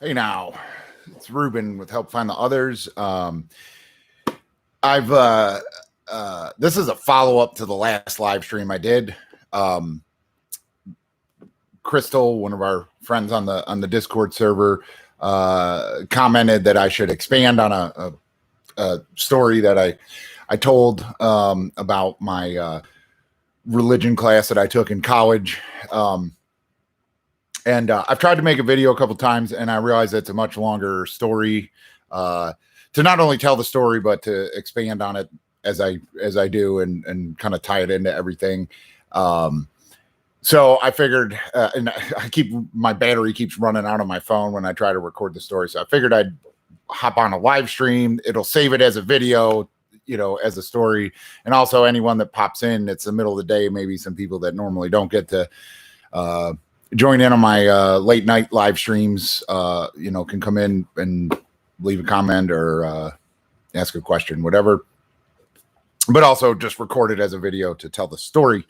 Hey now, it's Rubin with Help Find the Others. This is a follow up to the last live stream I did. Crystal, one of our friends on the Discord server, commented that I should expand on a story that I told about my religion class that I took in college. And I've tried to make a video a couple times, and I realize it's a much longer story to not only tell the story, but to expand on it as I do and kind of tie it into everything. So I figured, and my battery keeps running out on my phone when I try to record the story. So I figured I'd hop on a live stream. It'll save it as a video, as a story. And also anyone that pops in, it's the middle of the day, maybe some people that normally don't get to join in on my late night live streams, can come in and leave a comment or ask a question, whatever. But also just record it as a video to tell the story.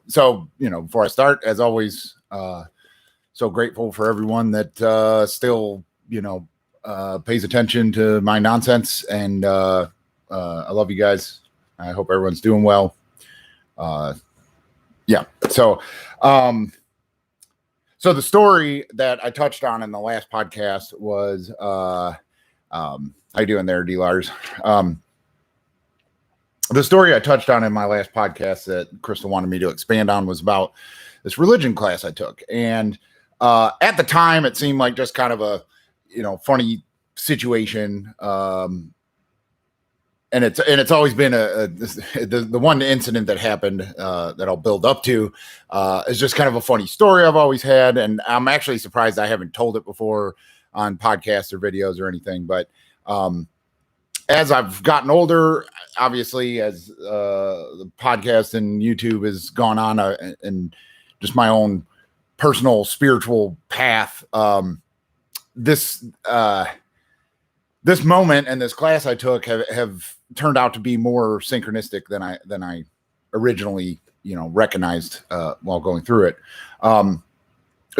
So, before I start, as always, so grateful for everyone that still, pays attention to my nonsense. And I love you guys. I hope everyone's doing well. Yeah. So the story that I touched on in the last podcast was, how you doing there, D-Lars? The story I touched on in my last podcast that Crystal wanted me to expand on was about this religion class I took. And at the time, it seemed like just kind of a, funny situation. And it's always been the one incident that happened that I'll build up to is just kind of a funny story I've always had, and I'm actually surprised I haven't told it before on podcasts or videos or anything. But as I've gotten older, obviously, as the podcast and YouTube has gone on, and just my own personal spiritual path, this moment and this class I took have turned out to be more synchronistic than I originally, recognized while going through it.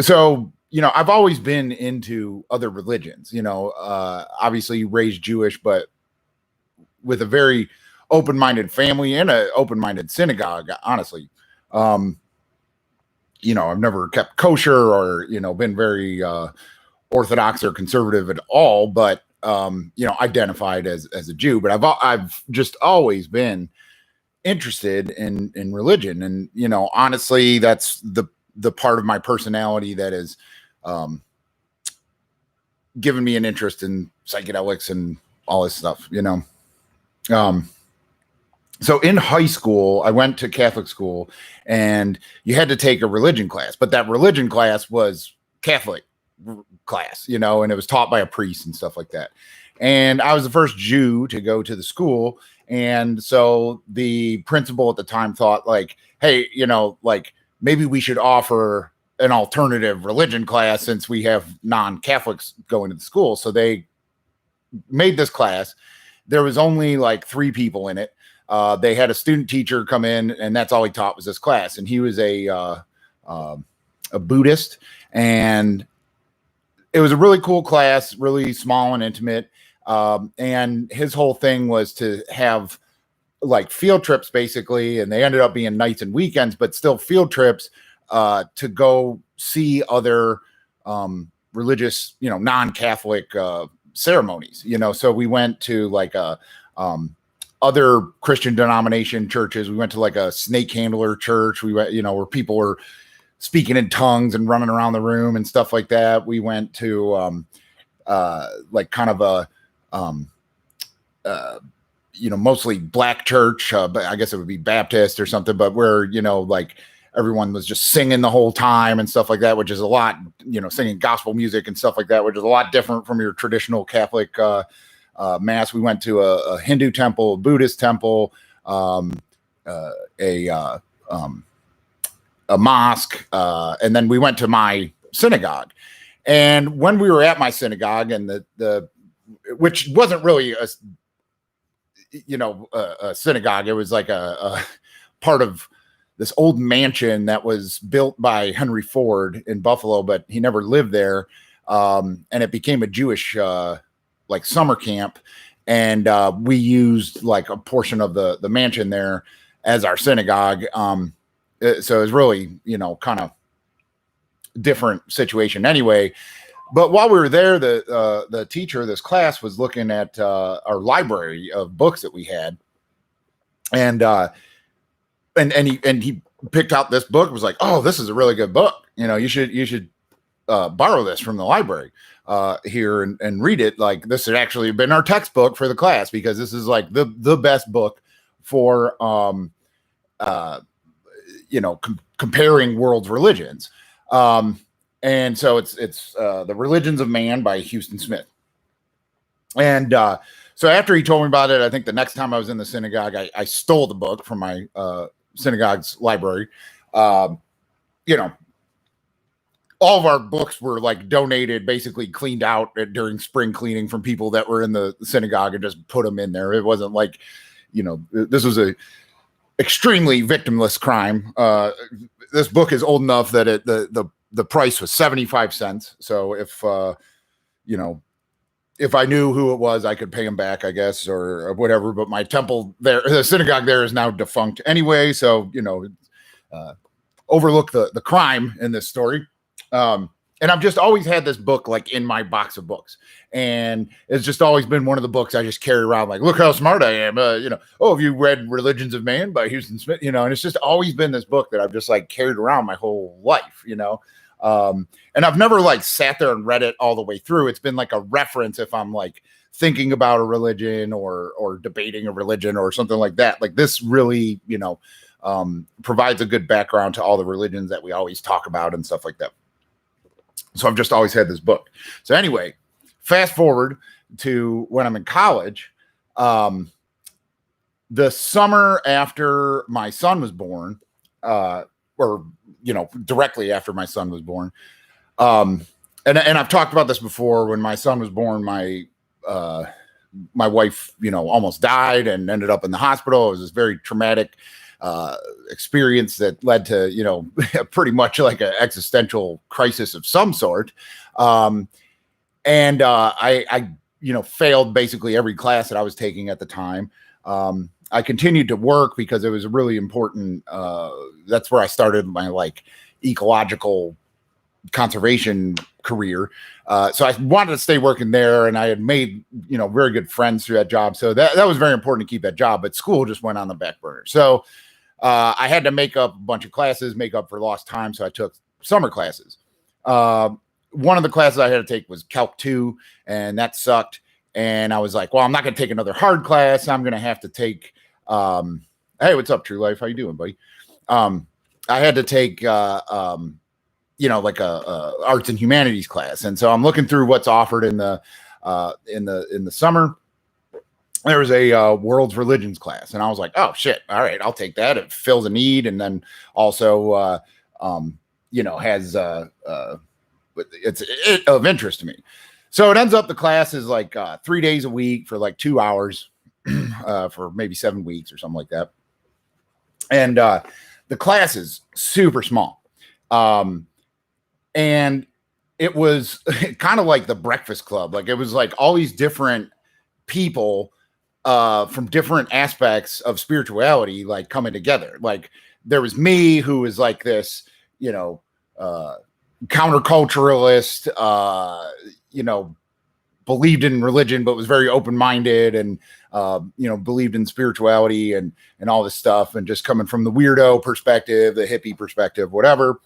So, I've always been into other religions, obviously raised Jewish, but with a very open-minded family and an open-minded synagogue, honestly. I've never kept kosher or, been very Orthodox or conservative at all, but identified as a Jew, but I've just always been interested in religion. And, honestly, that's the part of my personality that is given me an interest in psychedelics and all this stuff, So in high school, I went to Catholic school, and you had to take a religion class, but that religion class was Catholic class, and it was taught by a priest and stuff like that. And I was the first Jew to go to the school. And so the principal at the time thought, like, hey, maybe we should offer an alternative religion class since we have non-Catholics going to the school. So they made this class. There was only like 3 people in it. They had a student teacher come in, and that's all he taught was this class. And he was a Buddhist, and it was a really cool class, really small and intimate. And his whole thing was to have like field trips, basically. And they ended up being nights and weekends, but still field trips to go see other religious, non-Catholic ceremonies, So we went to like other Christian denomination churches. We went to like a snake handler church. We went, where people were speaking in tongues and running around the room and stuff like that. We went to like kind of a mostly black church, but I guess it would be Baptist or something, but where like everyone was just singing the whole time and stuff like that, which is a lot, singing gospel music and stuff like that, which is a lot different from your traditional Catholic mass. We went to a Hindu temple, a Buddhist temple, a mosque, and then we went to my synagogue. And when we were at my synagogue, and the which wasn't really a synagogue, it was like a part of this old mansion that was built by Henry Ford in Buffalo, but he never lived there. and it became a Jewish like summer camp, and we used like a portion of the mansion there as our synagogue. So it was really, kind of different situation anyway. But while we were there, the teacher of this class was looking at our library of books that we had, and he picked out this book. Was like, oh, this is a really good book. You should borrow this from the library here and read it. Like, this had actually been our textbook for the class, because this is like the best book for comparing world religions. And so it's The Religions of Man by Houston Smith. And so after he told me about it, I think the next time I was in the synagogue, I stole the book from my synagogue's library. All of our books were like donated, basically cleaned out during spring cleaning from people that were in the synagogue, and just put them in there. It wasn't like, this was a extremely victimless crime. This book is old enough that the price was 75 cents. So if I knew who it was, I could pay him back, I guess, or whatever. But my temple there, the synagogue there, is now defunct anyway. So, overlook the crime in this story. And I've just always had this book like in my box of books, and it's just always been one of the books I just carry around. Like, look how smart I am. Oh, have you read Religions of Man by Houston Smith? And it's just always been this book that I've just like carried around my whole life, and I've never like sat there and read it all the way through. It's been like a reference if I'm like thinking about a religion or debating a religion or something like that. Like, this really, provides a good background to all the religions that we always talk about and stuff like that. So I've just always had this book. So anyway, fast forward to when I'm in college. The summer after my son was born, directly after my son was born. And I've talked about this before. When my son was born, my wife, almost died and ended up in the hospital. It was this very traumatic experience that led to, pretty much like an existential crisis of some sort. I failed basically every class that I was taking at the time. I continued to work because it was a really important, that's where I started my like ecological conservation career. So I wanted to stay working there, and I had made, very good friends through that job. So that was very important to keep that job, but school just went on the back burner. So I had to make up a bunch of classes, make up for lost time. So I took summer classes. One of the classes I had to take was Calc 2, and that sucked. And I was like, well, I'm not going to take another hard class. I'm going to have to take, hey, what's up, True Life? How you doing, buddy? I had to take, like a arts and humanities class. And so I'm looking through what's offered in the summer. There was a world's religions class, and I was like, oh shit, all right, I'll take that. It fills a need, and then also has it's of interest to me. So it ends up the class is like 3 days a week for like 2 hours for maybe 7 weeks or something like that. And the class is super small. And it was kind of like the Breakfast Club. Like, it was like all these different people from different aspects of spirituality, like coming together. Like, there was me, who was like this, counterculturalist, believed in religion, but was very open-minded, and, believed in spirituality and all this stuff, and just coming from the weirdo perspective, the hippie perspective, whatever.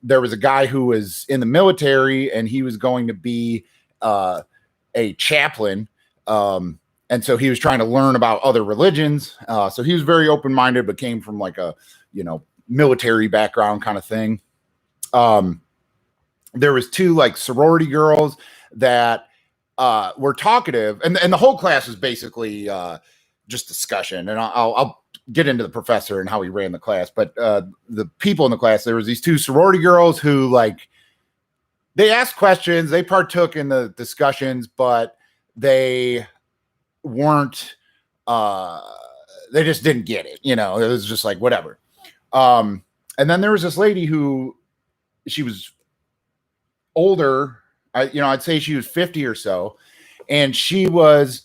There was a guy who was in the military, and he was going to be a chaplain. And so he was trying to learn about other religions. So he was very open-minded, but came from like a, military background kind of thing. There was 2 like sorority girls that were talkative, and the whole class was basically just discussion. And I'll get into the professor and how he ran the class, but the people in the class, there was these 2 sorority girls who, like, they asked questions, they partook in the discussions, but they weren't they just didn't get it. It was just like whatever. And then there was this lady who, she was older I'd say she was 50 or so, and she was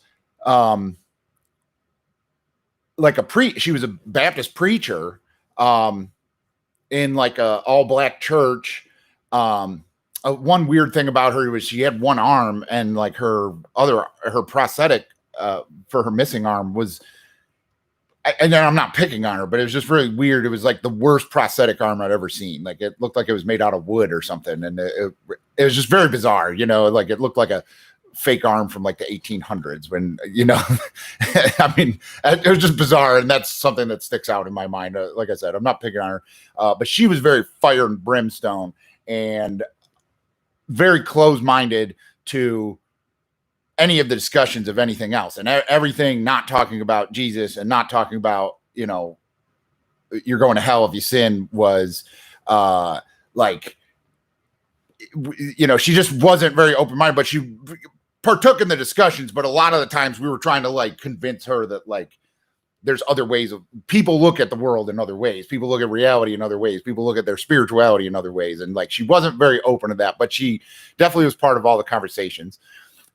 she was a Baptist preacher in like a all black church. One weird thing about her was she had one arm, and like her prosthetic for her missing arm was, and then I'm not picking on her, but it was just really weird. It was like the worst prosthetic arm I'd ever seen. Like it looked like it was made out of wood or something. And it was just very bizarre, like it looked like a fake arm from like the 1800s when, I mean, it was just bizarre. And that's something that sticks out in my mind. Like I said, I'm not picking on her, but she was very fire and brimstone and very close-minded to any of the discussions of anything else, and everything not talking about Jesus and not talking about, you're going to hell if you sin was she just wasn't very open-minded, but she partook in the discussions. But a lot of the times we were trying to like convince her that like there's other ways of people look at the world in other ways. People look at reality in other ways. People look at their spirituality in other ways. And like, she wasn't very open to that, but she definitely was part of all the conversations.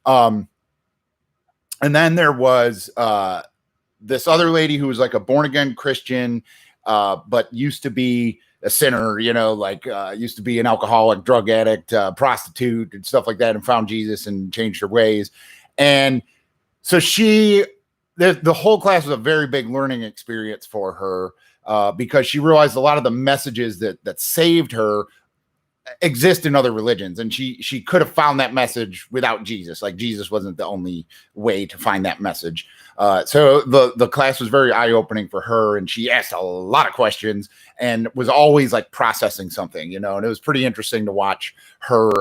And then there was this other lady who was like a born again Christian, but used to be a sinner, used to be an alcoholic, drug addict, prostitute and stuff like that, and found Jesus and changed her ways. And so the whole class was a very big learning experience for her because she realized a lot of the messages that saved her exist in other religions, and she could have found that message without Jesus. Like Jesus wasn't the only way to find that message. So the class was very eye-opening for her, and she asked a lot of questions and was always like processing something, and it was pretty interesting to watch her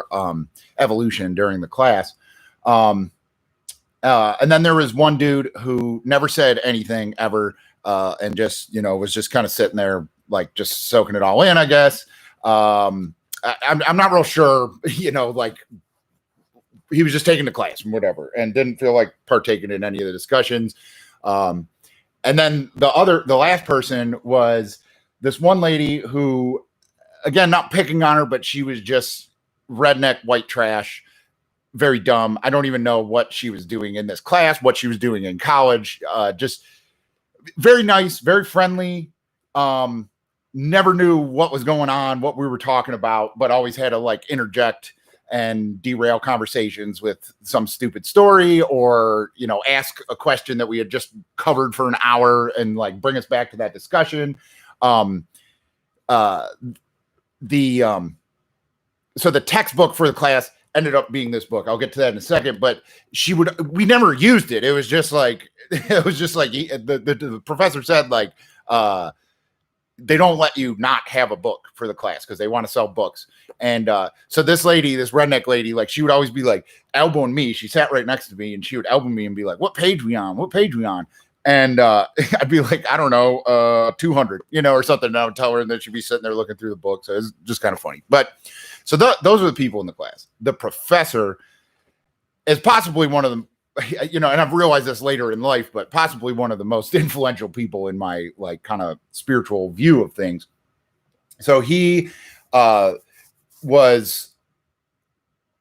evolution during the class. And then there was one dude who never said anything ever, and just was just kind of sitting there like just soaking it all in, I guess. I'm not real sure, like he was just taking the class and whatever, and didn't feel like partaking in any of the discussions. And then the last person was this one lady who, again, not picking on her, but she was just redneck white trash, very dumb. I don't even know what she was doing in this class, what she was doing in college. Just very nice, very friendly. Never knew what was going on, what we were talking about, but always had to like interject and derail conversations with some stupid story or, ask a question that we had just covered for an hour and like bring us back to that discussion. So the textbook for the class ended up being this book. I'll get to that in a second, but we never used it. It was just like, the professor said like, they don't let you not have a book for the class because they want to sell books. And so this redneck lady, like she would always be like elbowing me. She sat right next to me and she would elbow me and be like, what page we on? What page we on? And I'd be like, I don't know, 200, or something. And I would tell her, and then she'd be sitting there looking through the book. So it's just kind of funny. But so those are the people in the class. The professor is possibly one of them, and I've realized this later in life, but possibly one of the most influential people in my like kind of spiritual view of things. So he was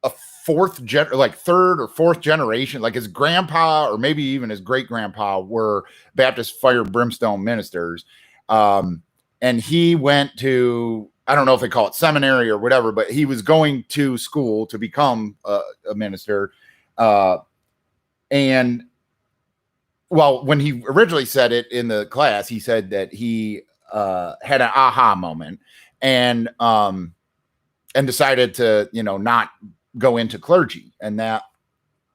a third or fourth generation, like his grandpa or maybe even his great grandpa were Baptist fire and brimstone ministers. And he went to, I don't know if they call it seminary or whatever, but he was going to school to become a minister. And well, when he originally said it in the class, he said that he had an aha moment and decided to, not go into clergy, and that,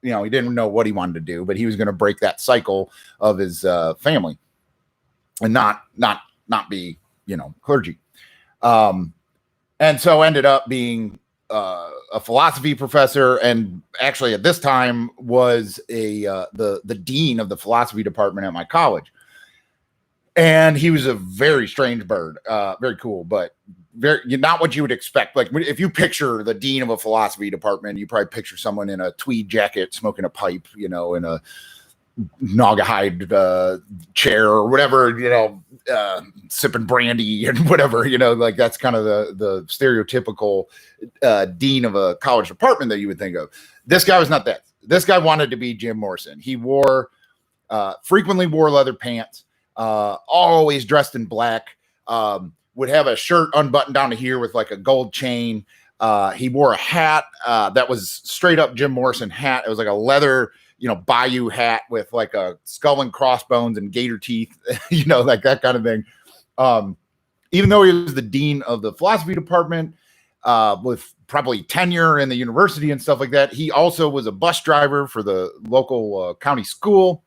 he didn't know what he wanted to do, but he was going to break that cycle of his family and not be, clergy. And so ended up being a philosophy professor, and actually at this time was the dean of the philosophy department at my college. And he was a very strange bird, very cool, but not what you would expect. Like if you picture the dean of a philosophy department, you probably picture someone in a tweed jacket smoking a pipe, in a Naugahyde chair or whatever, sipping brandy and whatever, like that's kind of the stereotypical dean of a college department that you would think of. This guy was not that. This guy wanted to be Jim Morrison. He frequently wore leather pants, always dressed in black, would have a shirt unbuttoned down to here with like a gold chain. He wore a hat that was straight up Jim Morrison hat. It was like a leather, Bayou hat with like a skull and crossbones and gator teeth, like that kind of thing. Even though he was the dean of the philosophy department, with probably tenure in the university and stuff like that, he also was a bus driver for the local county school.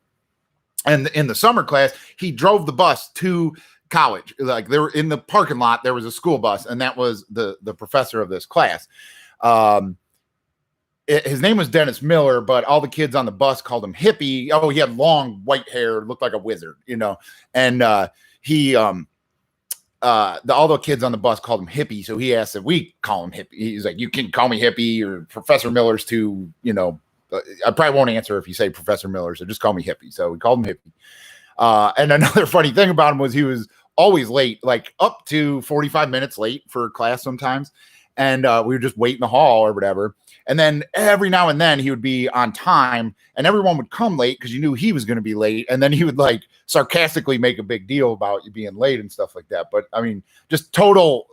And in the summer class, he drove the bus to college. Like they were in the parking lot, there was a school bus, and that was the professor of this class. His name was Dennis Miller, but all the kids on the bus called him Hippie. Oh, he had long white hair, looked like a wizard, and all the kids on the bus called him Hippie. So he asked if we call him Hippie. He's like, you can call me Hippie, or Professor Miller's too, I probably won't answer if you say Professor Miller, so just call me Hippie. So we called him Hippie. And another funny thing about him was he was always late, like up to 45 minutes late for class sometimes. And we would just wait in the hall or whatever. And then every now and then he would be on time, and everyone would come late because you knew he was going to be late. And then he would like sarcastically make a big deal about you being late and stuff like that. But I mean, just total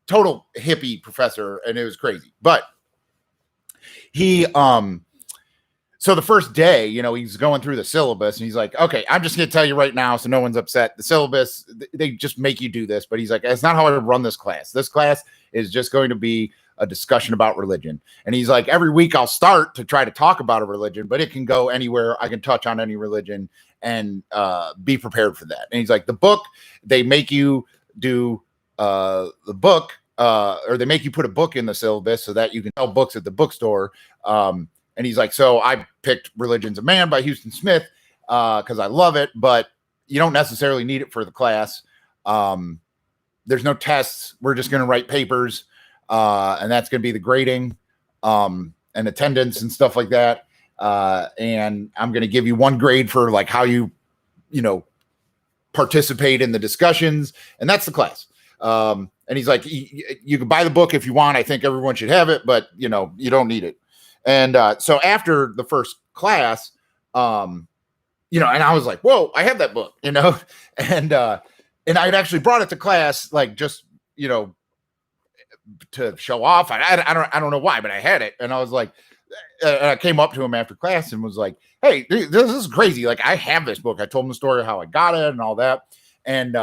hippie professor. And it was crazy. But he, so the first day, he's going through the syllabus and he's like, okay, I'm just going to tell you right now so no one's upset. The syllabus, they just make you do this. But he's like, that's not how I run this class. This class is just going to be a discussion about religion. And he's like, every week I'll start to try to talk about a religion, but it can go anywhere. I can touch on any religion and be prepared for that. And he's like, the book, they make you do the book, or they make you put a book in the syllabus so that you can sell books at the bookstore. And he's like, so I picked Religion's a Man by Houston Smith because I love it, but you don't necessarily need it for the class. There's no tests. We're just going to write papers, and that's going to be the grading and attendance and stuff like that. And I'm going to give you one grade for like how you participate in the discussions, and that's the class. And he's like, you can buy the book if you want. I think everyone should have it, but you don't need it. And so after the first class, and I was like, whoa, I have that book, and I had actually brought it to class, like just, to show off. I don't know why, but I had it. And I was like, I came up to him after class and was like, hey, this is crazy. Like, I have this book. I told him the story of how I got it and all that. And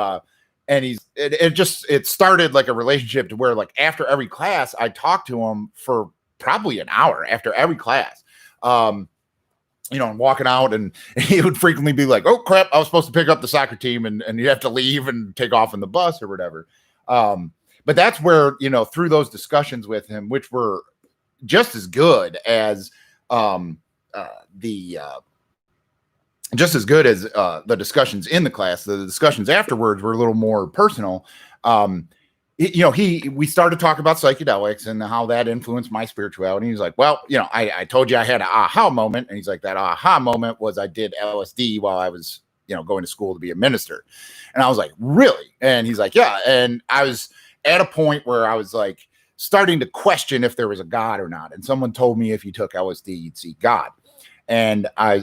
it started like a relationship to where like after every class, I talked to him for probably an hour after every class. I'm walking out and he would frequently be like, oh crap, I was supposed to pick up the soccer team and you have to leave and take off in the bus or whatever. But that's where, through those discussions with him, which were just as good as the discussions in the class, the discussions afterwards were a little more personal. We started talking about psychedelics and how that influenced my spirituality. He's like, well, I told you I had an aha moment. And he's like, that aha moment was I did LSD while I was, going to school to be a minister. And I was like, really? And he's like, yeah. And I was at a point where I was like starting to question if there was a God or not. And someone told me if you took LSD, you'd see God. And I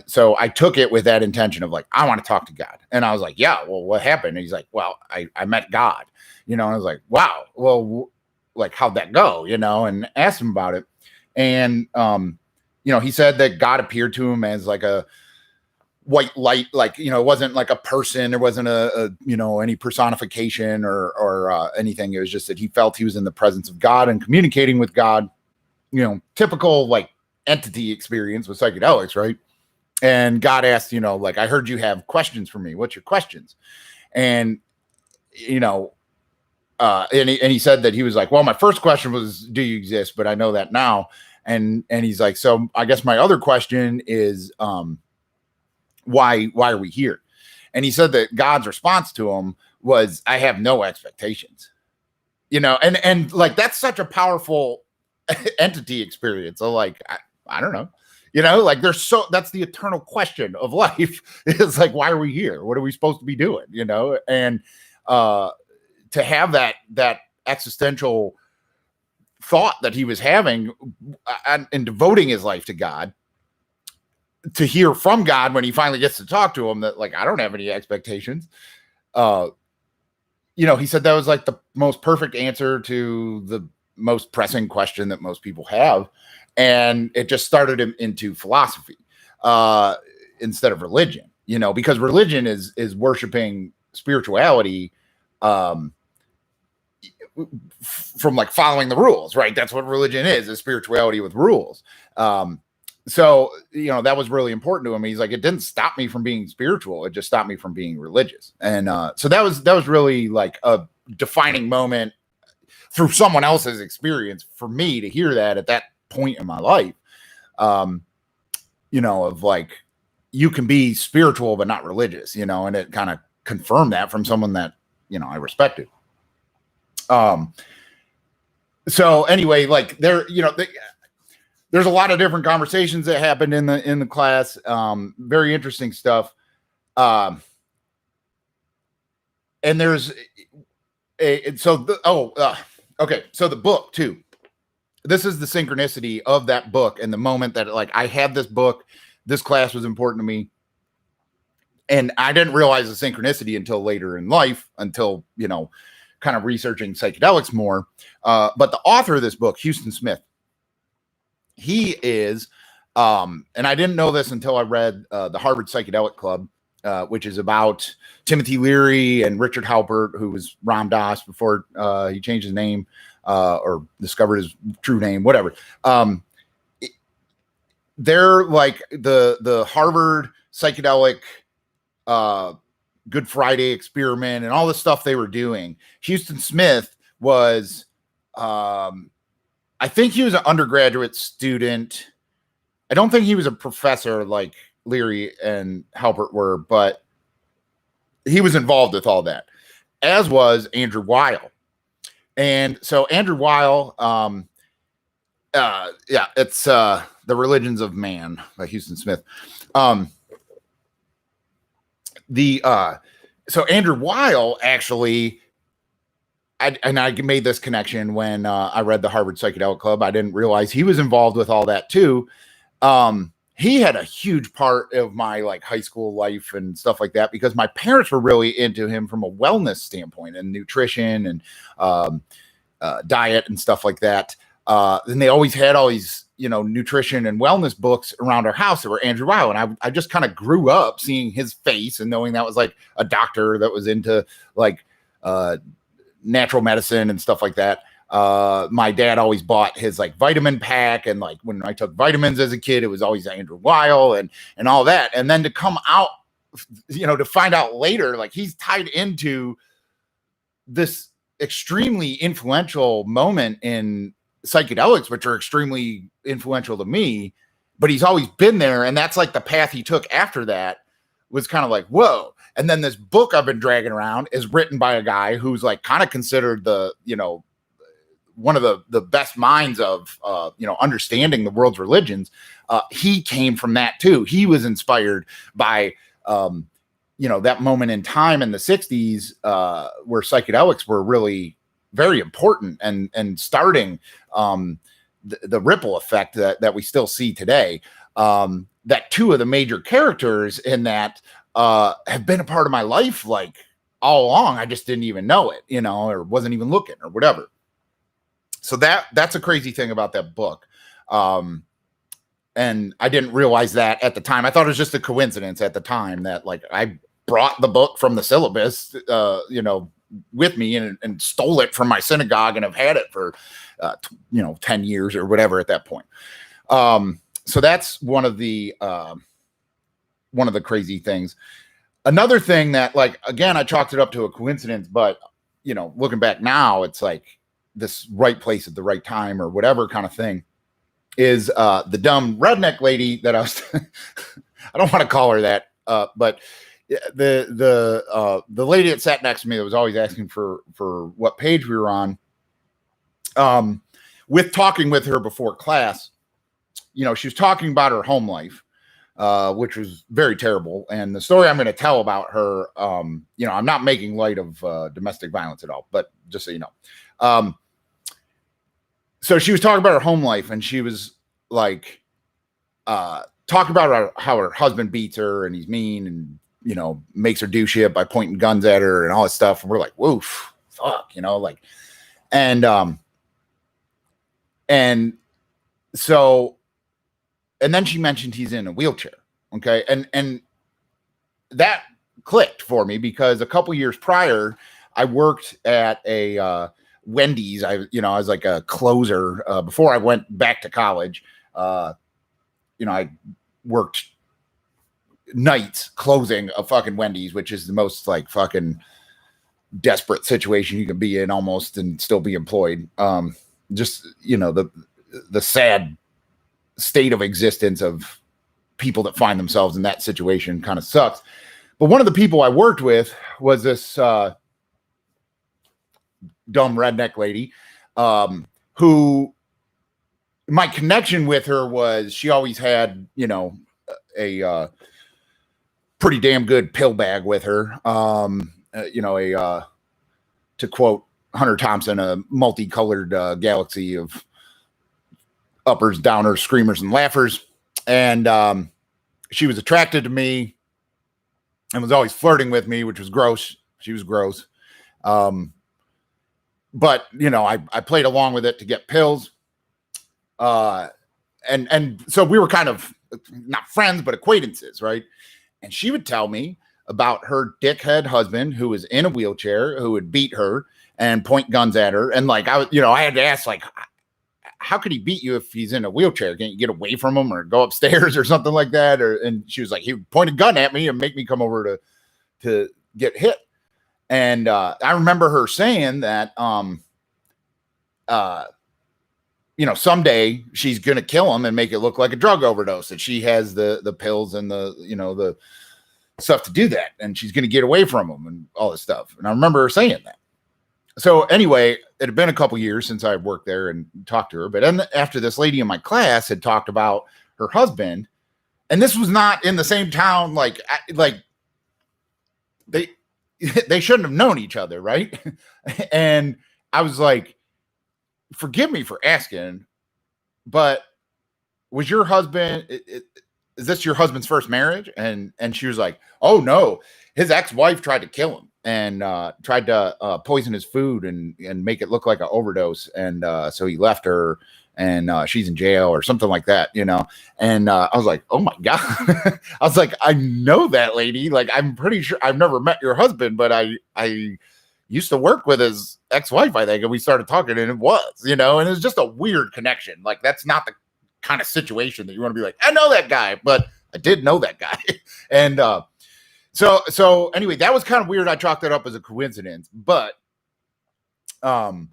took it with that intention of like, I want to talk to God. And I was like, yeah, well, what happened? And he's like, well, I met God, and I was like, wow, well, like, how'd that go? And asked him about it. And, he said that God appeared to him as like a white light, like, it wasn't like a person. There wasn't any personification or anything. It was just that he felt he was in the presence of God and communicating with God, typical like entity experience with psychedelics, right? And God asked, like, I heard you have questions for me. What's your questions? And and he said that he was like, well, my first question was, do you exist? But I know that now. And he's like, so I guess my other question is, why are we here? And he said that God's response to him was, I have no expectations, and like, that's such a powerful entity experience. So like, I don't know, You know, like that's the eternal question of life. It's like, why are we here? What are we supposed to be doing? You know, and to have that existential thought that he was having and devoting his life to God, to hear from God when he finally gets to talk to him that, like, I don't have any expectations. You know, he said that was like the most perfect answer to the most pressing question that most people have. And it just started him into philosophy instead of religion, you know, because religion is worshiping spirituality from like following the rules, right? That's what religion is spirituality with rules. So, you know, that was really important to him. He's like, it didn't stop me from being spiritual. It just stopped me from being religious. And so that was really like a defining moment through someone else's experience for me to hear that at that point in my life, you know, of like, you can be spiritual but not religious, you know, and it kind of confirmed that from someone that, you know, I respected. So anyway, like there, you know, there's a lot of different conversations that happened in the class. Very interesting stuff. And there's okay. So the book too. This is the synchronicity of that book and the moment that, like, I had this book, this class was important to me. And I didn't realize the synchronicity until later in life, until, you know, kind of researching psychedelics more. But the author of this book, Houston Smith, he is, and I didn't know this until I read the Harvard Psychedelic Club, which is about Timothy Leary and Richard Halpert, who was Ram Dass before he changed his name or discovered his true name, whatever. They're like the Harvard psychedelic Good Friday experiment and all the stuff they were doing. Houston Smith was, I think he was an undergraduate student. I don't think he was a professor like Leary and Halpert were, but he was involved with all that, as was Andrew Weil. And so Andrew Weil, it's The Religions of Man by Houston Smith. So Andrew Weil actually, I made this connection when I read the Harvard Psychedelic Club. I didn't realize he was involved with all that too. He had a huge part of my like high school life and stuff like that, because my parents were really into him from a wellness standpoint and nutrition and diet and stuff like that. And they always had all these, you know, nutrition and wellness books around our house that were Andrew Weil. And I just kind of grew up seeing his face and knowing that was like a doctor that was into like natural medicine and stuff like that. My dad always bought his like vitamin pack, and like when I took vitamins as a kid, it was always Andrew Weil and all that. And then to come out, you know, to find out later, like he's tied into this extremely influential moment in psychedelics, which are extremely influential to me, but he's always been there. And that's like the path he took after that was kind of like, whoa. And then this book I've been dragging around is written by a guy who's like kind of considered the, you know, one of the best minds of, you know, understanding the world's religions. He came from that too. He was inspired by, you know, that moment in time in the 60s where psychedelics were really very important and starting the ripple effect that we still see today. That two of the major characters in that have been a part of my life like all along. I just didn't even know it, you know, or wasn't even looking or whatever. So that's a crazy thing about that book. And I didn't realize that at the time. I thought it was just a coincidence at the time that like I brought the book from the syllabus, you know, with me and stole it from my synagogue and have had it for, you know, 10 years or whatever at that point. So that's one of the crazy things. Another thing that, like, again, I chalked it up to a coincidence, but, you know, looking back now, it's like this right place at the right time or whatever kind of thing is the dumb redneck lady that I was, I don't want to call her that, but the lady that sat next to me that was always asking for what page we were on, with talking with her before class, she was talking about her home life, which was very terrible. And the story I'm going to tell about her, I'm not making light of domestic violence at all, but just so you know. So she was talking about her home life, and she was like, talking about how her husband beats her and he's mean and, makes her do shit by pointing guns at her and all this stuff. And we're like, woof, fuck, and so, and then she mentioned he's in a wheelchair. Okay. And that clicked for me because a couple years prior, I worked at a Wendy's. I was like a closer before I went back to college. I worked nights closing a fucking Wendy's, which is the most like fucking desperate situation you can be in almost and still be employed. Just, the sad state of existence of people that find themselves in that situation kind of sucks. But one of the people I worked with was this dumb redneck lady, who my connection with her was she always had, a pretty damn good pill bag with her. To quote Hunter Thompson, a multicolored galaxy of uppers, downers, screamers, and laughers. And she was attracted to me and was always flirting with me, which was gross. She was gross. But, I played along with it to get pills. And so we were kind of not friends, but acquaintances, right? And she would tell me about her dickhead husband who was in a wheelchair, who would beat her and point guns at her. And like, I had to ask, like, how could he beat you if he's in a wheelchair? Can't you get away from him or go upstairs or something like that? And she was like, he would point a gun at me and make me come over to get hit. And I remember her saying that, someday she's going to kill him and make it look like a drug overdose, that she has the pills and the stuff to do that. And she's going to get away from him and all this stuff. And I remember her saying that. So anyway, it had been a couple years since I worked there and talked to her. But then after this lady in my class had talked about her husband, and this was not in the same town, like they shouldn't have known each other. Right. And I was like, forgive me for asking, but was your husband, is this your husband's first marriage? And she was like, oh no, his ex-wife tried to kill him and tried to poison his food and make it look like an overdose. And so he left her and she's in jail or something like that, And I was like, oh my God. I was like, I know that lady. Like, I'm pretty sure I've never met your husband, but I used to work with his ex-wife, I think, and we started talking, and it was, and it was just a weird connection. Like, that's not the kind of situation that you want to be like, I know that guy, but I did know that guy. And so anyway, that was kind of weird. I chalked that up as a coincidence, but the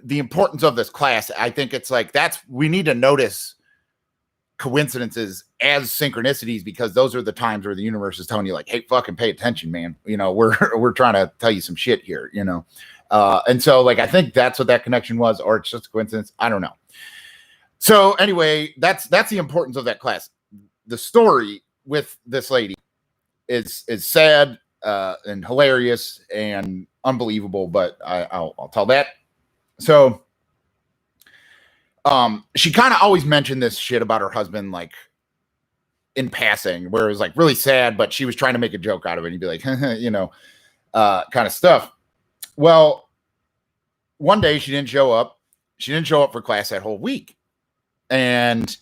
importance of this class, I think it's like, we need to notice coincidences as synchronicities, because those are the times where the universe is telling you, like, hey, fucking pay attention, man. We're trying to tell you some shit here, and so, like, I think that's what that connection was, or it's just a coincidence. I don't know. So anyway, that's the importance of that class. The story with this lady is sad and hilarious and unbelievable, but I'll tell that. So she kind of always mentioned this shit about her husband, like, in passing, where it was like really sad, but she was trying to make a joke out of it. And you'd be like, kind of stuff. Well, one day she didn't show up. She didn't show up for class that whole week. And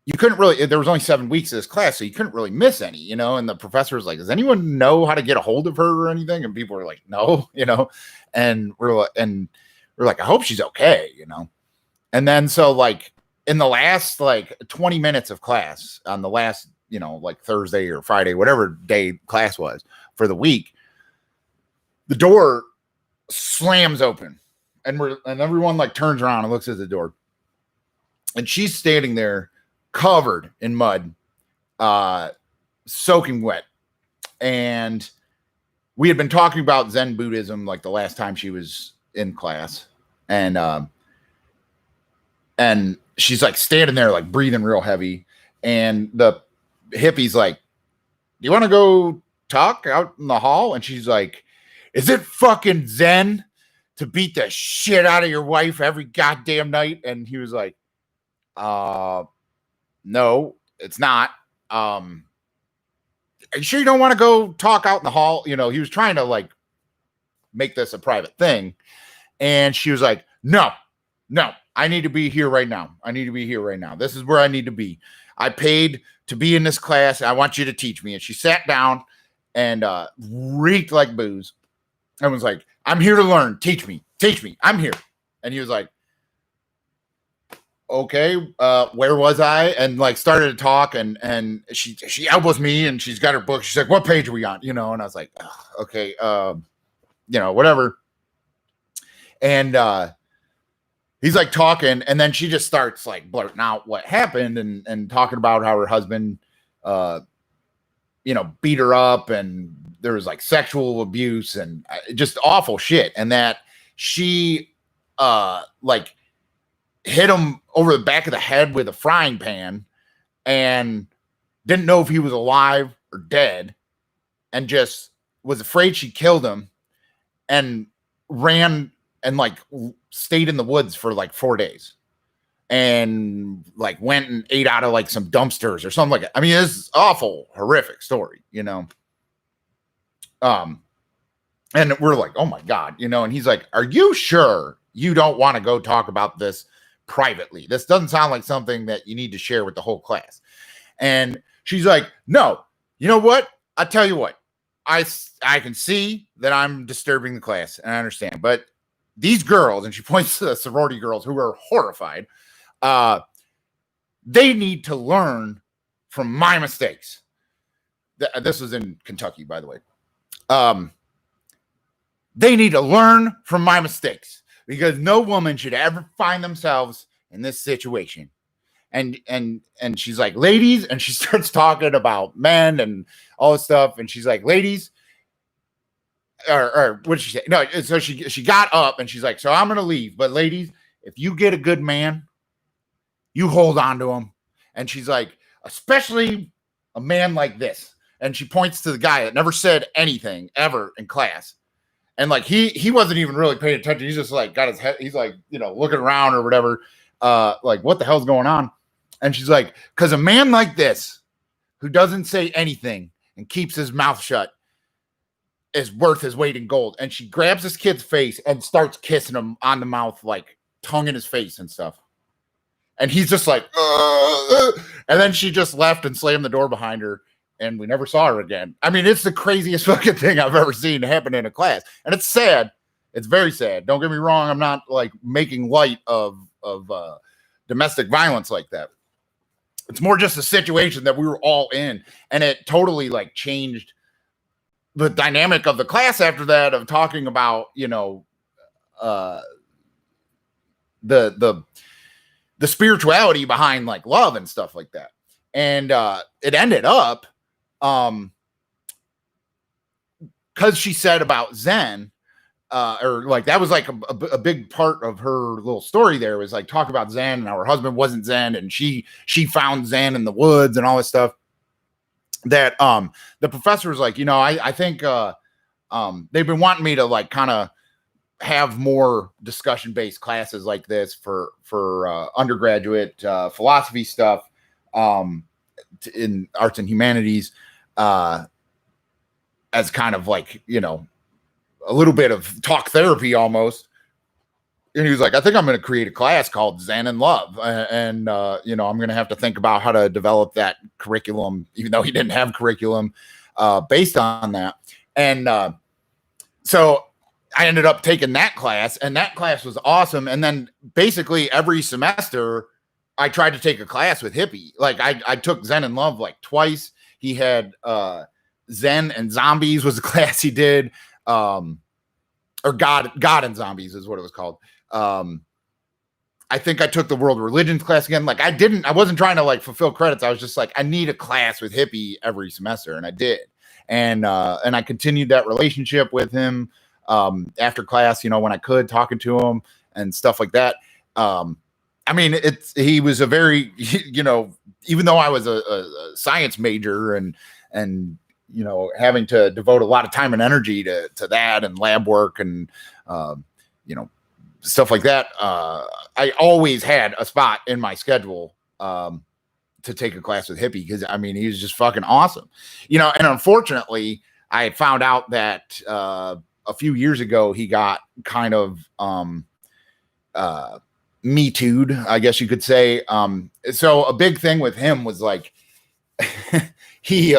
you couldn't really, there was only 7 weeks of this class, so you couldn't really miss any, and the professor was like, does anyone know how to get a hold of her or anything? And people were like, no, and we're like, I hope she's okay, And then, so like in the last, like 20 minutes of class on the last, like Thursday or Friday, whatever day class was for the week, the door slams open and everyone like turns around and looks at the door, and she's standing there covered in mud, soaking wet. And we had been talking about Zen Buddhism, like the last time she was in class. And she's like standing there, like breathing real heavy. And the hippie's like, do you want to go talk out in the hall? And she's like, is it fucking zen to beat the shit out of your wife every goddamn night? And he was like, no, it's not. Are you sure you don't want to go talk out in the hall? You know, he was trying to like make this a private thing. And she was like, no, I need to be here right now. This is where I need to be. I paid to be in this class. I want you to teach me. And she sat down and reeked like booze and was like, I'm here to learn. Teach me. I'm here. And he was like, okay, where was I? And like started to talk and she elbows me and she's got her book. She's like, what page are we on? You know, and I was like, okay, you know, whatever. And he's like talking, and then she just starts like blurting out what happened and talking about how her husband, you know, beat her up and there was like sexual abuse and just awful shit. And that she like hit him over the back of the head with a frying pan and didn't know if he was alive or dead and just was afraid she killed him and ran and like stayed in the woods for like 4 days and like went and ate out of like some dumpsters or something like that. I mean, it's awful, horrific story, you know? And we're like, oh my God, you know, and he's like, are you sure you don't want to go talk about this privately? This doesn't sound like something that you need to share with the whole class. And she's like, no, you know what? I tell you what, I can see that I'm disturbing the class and I understand, but these girls, and she points to the sorority girls who are horrified, they need to learn from my mistakes. This was in Kentucky, by the way. They need to learn from my mistakes because no woman should ever find themselves in this situation. And she's like, ladies, and she starts talking about men and all this stuff. And she's like, ladies, or what did she say? No, so she got up and she's like, so I'm gonna leave. But ladies, if you get a good man, you hold on to him. And she's like, especially a man like this. And she points to the guy that never said anything ever in class. And like he wasn't even really paying attention. He's just like got his head, he's like, you know, looking around or whatever. Like, what the hell's going on? And she's like, because a man like this who doesn't say anything and keeps his mouth shut is worth his weight in gold. And she grabs this kid's face and starts kissing him on the mouth, like tongue in his face and stuff. And he's just like, and then she just left and slammed the door behind her. And we never saw her again. I mean, it's the craziest fucking thing I've ever seen happen in a class. And it's sad. It's very sad. Don't get me wrong. I'm not like making light of domestic violence like that. It's more just a situation that we were all in. And it totally like changed the dynamic of the class after that, of talking about, you know, the spirituality behind like love and stuff like that. And it ended up, because she said about Zen, or like that was like a big part of her little story there, was like talk about Zen and how her husband wasn't Zen and she found Zen in the woods and all this stuff. That the professor was like, you know, I think they've been wanting me to like kind of have more discussion-based classes like this for undergraduate philosophy stuff in arts and humanities, as kind of like, you know, a little bit of talk therapy almost. And he was like, I think I'm going to create a class called Zen and Love. And you know, I'm going to have to think about how to develop that curriculum, even though he didn't have curriculum based on that. And so I ended up taking that class, and that class was awesome. And then basically every semester I tried to take a class with Hippie. Like I took Zen and Love like twice. He had Zen and Zombies was the class he did. Or God and Zombies is what it was called. I think I took the World Religions class again. Like I wasn't trying to like fulfill credits. I was just like, I need a class with Hippie every semester. And I did. And I continued that relationship with him after class, you know, when I could, talking to him and stuff like that. I I mean, he was a very, you know, even though I was a science major and you know, having to devote a lot of time and energy to that and lab work and you know, stuff like that. I always had a spot in my schedule to take a class with Hippie because I mean, he was just fucking awesome, you know. And unfortunately, I found out that a few years ago he got kind of me too'd, I guess you could say. So a big thing with him was like he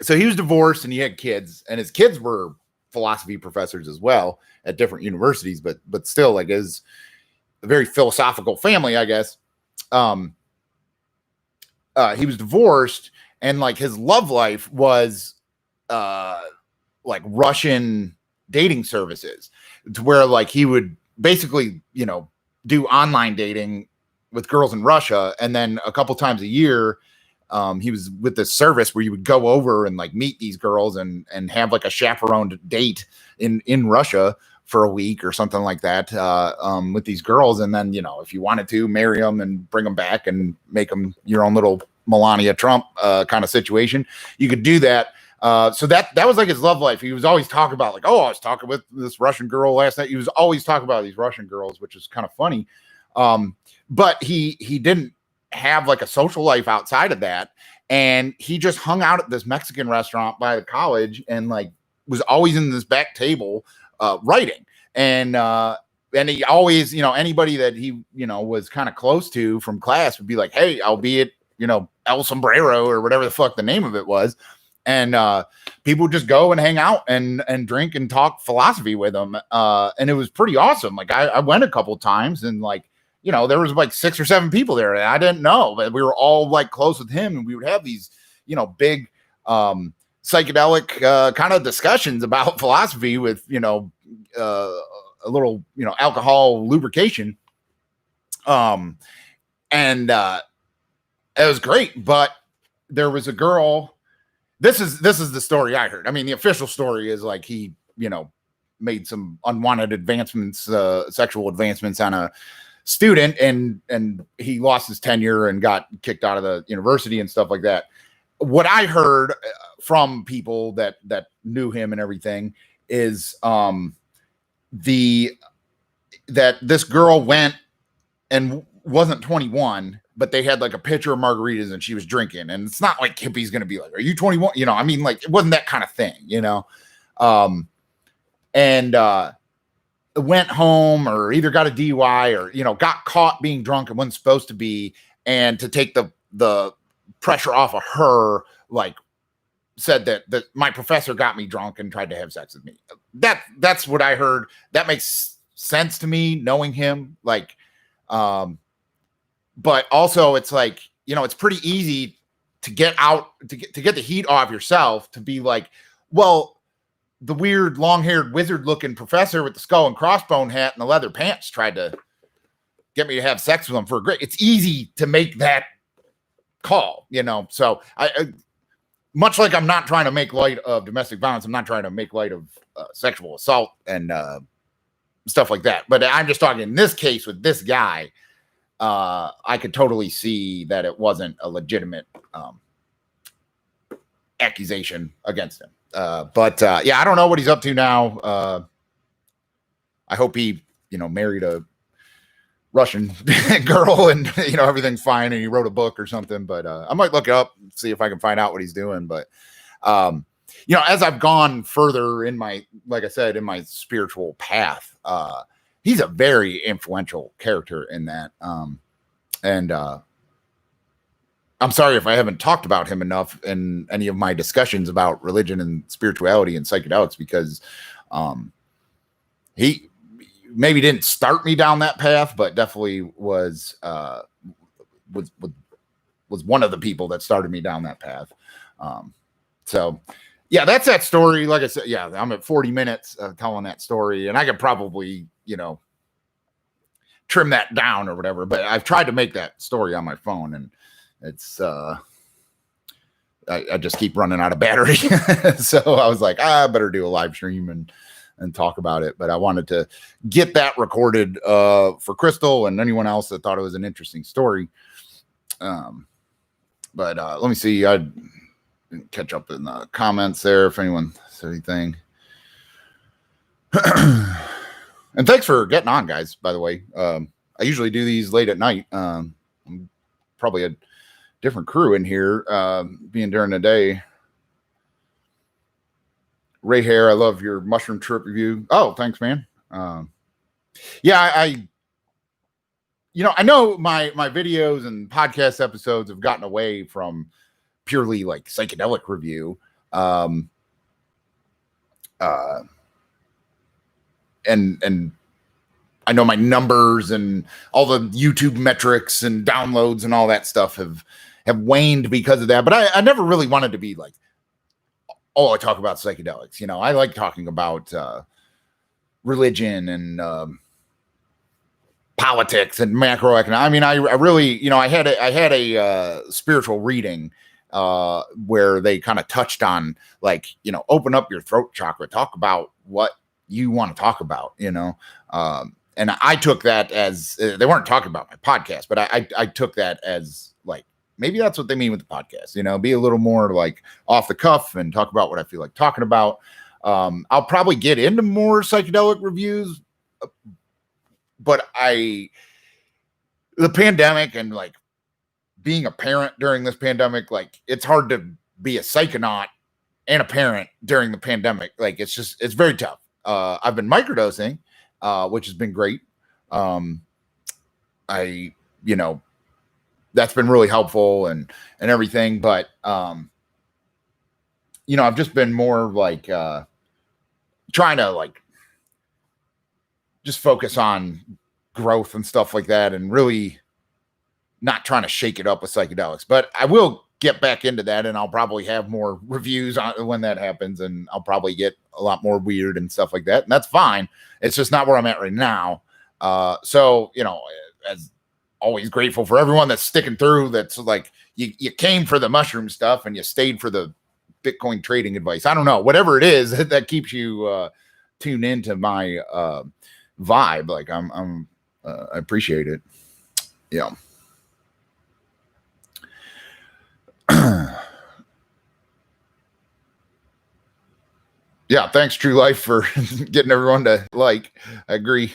so he was divorced and he had kids, and his kids were philosophy professors as well at different universities, but still, like, is a very philosophical family, I guess. He was divorced, and like his love life was like Russian dating services, to where like he would basically, you know, do online dating with girls in Russia, and then a couple times a year he was with this service where you would go over and like meet these girls and have like a chaperoned date in Russia for a week or something like that with these girls. And then, you know, if you wanted to marry them and bring them back and make them your own little Melania Trump kind of situation, you could do that. So that was like his love life. He was always talking about like, oh, I was talking with this Russian girl last night. He was always talking about these Russian girls, which is kind of funny. But he didn't have like a social life outside of that. And he just hung out at this Mexican restaurant by the college and like was always in this back table writing. And he always, you know, anybody that he, you know, was kind of close to from class would be like, hey, I'll be at, you know, El Sombrero or whatever the fuck the name of it was. And people would just go and hang out and drink and talk philosophy with him. And it was pretty awesome. Like I went a couple times and like, you know, there was like 6 or 7 people there and I didn't know, but we were all like close with him, and we would have these, you know, big psychedelic kind of discussions about philosophy with, you know, a little, you know, alcohol lubrication. And it was great, but there was a girl. This is the story I heard. I mean, the official story is like he, you know, made some unwanted advancements, sexual advancements on a student, and he lost his tenure and got kicked out of the university and stuff like that. What I heard from people that knew him and everything is that this girl went and wasn't 21, but they had like a pitcher of margaritas and she was drinking. And it's not like Hippie's going to be like, are you 21? You know, I mean, like it wasn't that kind of thing, you know? Went home or either got a DUI or, you know, got caught being drunk and wasn't supposed to be. And to take the pressure off of her, like said that my professor got me drunk and tried to have sex with me. That's what I heard. That makes sense to me, knowing him. Like, but also it's like, you know, it's pretty easy to get out, to get the heat off yourself, to be like, well, the weird long-haired wizard-looking professor with the skull and crossbone hat and the leather pants tried to get me to have sex with him for a great. It's easy to make that call, you know. So I much like I'm not trying to make light of domestic violence, I'm not trying to make light of sexual assault and stuff like that. But I'm just talking in this case with this guy. I could totally see that it wasn't a legitimate accusation against him. But yeah, I don't know what he's up to now. I hope he, you know, married a Russian girl and, you know, everything's fine and he wrote a book or something. But I might look it up, see if I can find out what he's doing. But, you know, as I've gone further in my, like I said, in my spiritual path, he's a very influential character in that. And I'm sorry if I haven't talked about him enough in any of my discussions about religion and spirituality and psychedelics, because he maybe didn't start me down that path, but definitely was one of the people that started me down that path. So yeah, that's that story. Like I said, yeah, I'm at 40 minutes telling that story, and I could probably, you know, trim that down or whatever, but I've tried to make that story on my phone, and it's I just keep running out of battery. So I was like, I better do a live stream and talk about it. But I wanted to get that recorded for Crystal and anyone else that thought it was an interesting story. But let me see. I didn't catch up in the comments there if anyone said anything. And thanks for getting on, guys, by the way. I usually do these late at night. I'm probably a different crew in here, being during the day. Ray Hare, I love your mushroom trip review. Oh, thanks, man. Yeah, I know my videos and podcast episodes have gotten away from purely like psychedelic review. And I know my numbers and all the YouTube metrics and downloads and all that stuff have waned because of that. But I never really wanted to be like, oh, I talk about psychedelics. You know, I like talking about religion and politics and macroeconomics. I mean, I really, I had a spiritual reading where they kind of touched on like, open up your throat chakra, talk about what you want to talk about, and I took that as they weren't talking about my podcast, but I took that as like, maybe that's what they mean with the podcast, be a little more like off the cuff and talk about what I feel like talking about. I'll probably get into more psychedelic reviews, but the pandemic and like being a parent during this pandemic, like it's hard to be a psychonaut and a parent during the pandemic. Like it's very tough. I've been microdosing, which has been great. That's been really helpful and everything. But, I've just been more like, trying to like just focus on growth and stuff like that and really not trying to shake it up with psychedelics, but I will get back into that, and I'll probably have more reviews on when that happens, and I'll probably get a lot more weird and stuff like that, and that's fine. It's just not where I'm at right now. So, as always, grateful for everyone that's sticking through. That's like, you came for the mushroom stuff and you stayed for the Bitcoin trading advice. I don't know, whatever it is that keeps you tuned into my vibe. Like I appreciate it. Yeah. Yeah, thanks, True Life, for getting everyone to like. I agree.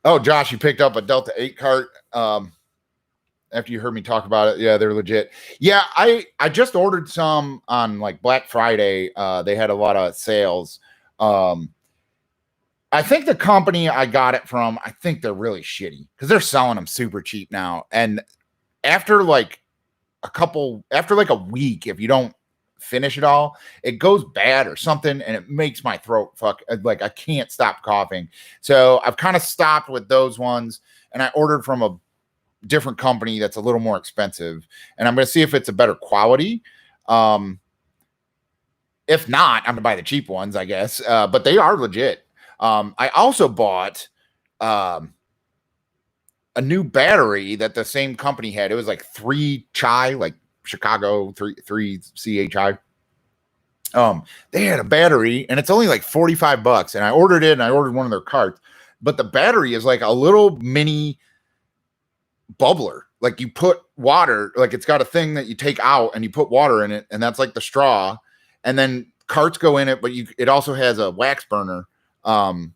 Oh, Josh, you picked up a Delta 8 cart after you heard me talk about it. Yeah, they're legit. Yeah, I just ordered some on like Black Friday. They had a lot of sales. I think the company I got it from, I think they're really shitty because they're selling them super cheap now. And after like a week, if you don't finish it all, it goes bad or something, and it makes my throat like I can't stop coughing. So I've kind of stopped with those ones, and I ordered from a different company that's a little more expensive, and I'm going to see if it's a better quality. If not, I'm going to buy the cheap ones, I guess. But they are legit. I also bought a new battery that the same company had. It was like 3 Chai, like Chicago 3 CHI. They had a battery, and it's only like $45, and I ordered it, and I ordered one of their carts. But the battery is like a little mini bubbler. Like you put water, like it's got a thing that you take out and you put water in it, and that's like the straw. And then carts go in it, but it also has a wax burner, to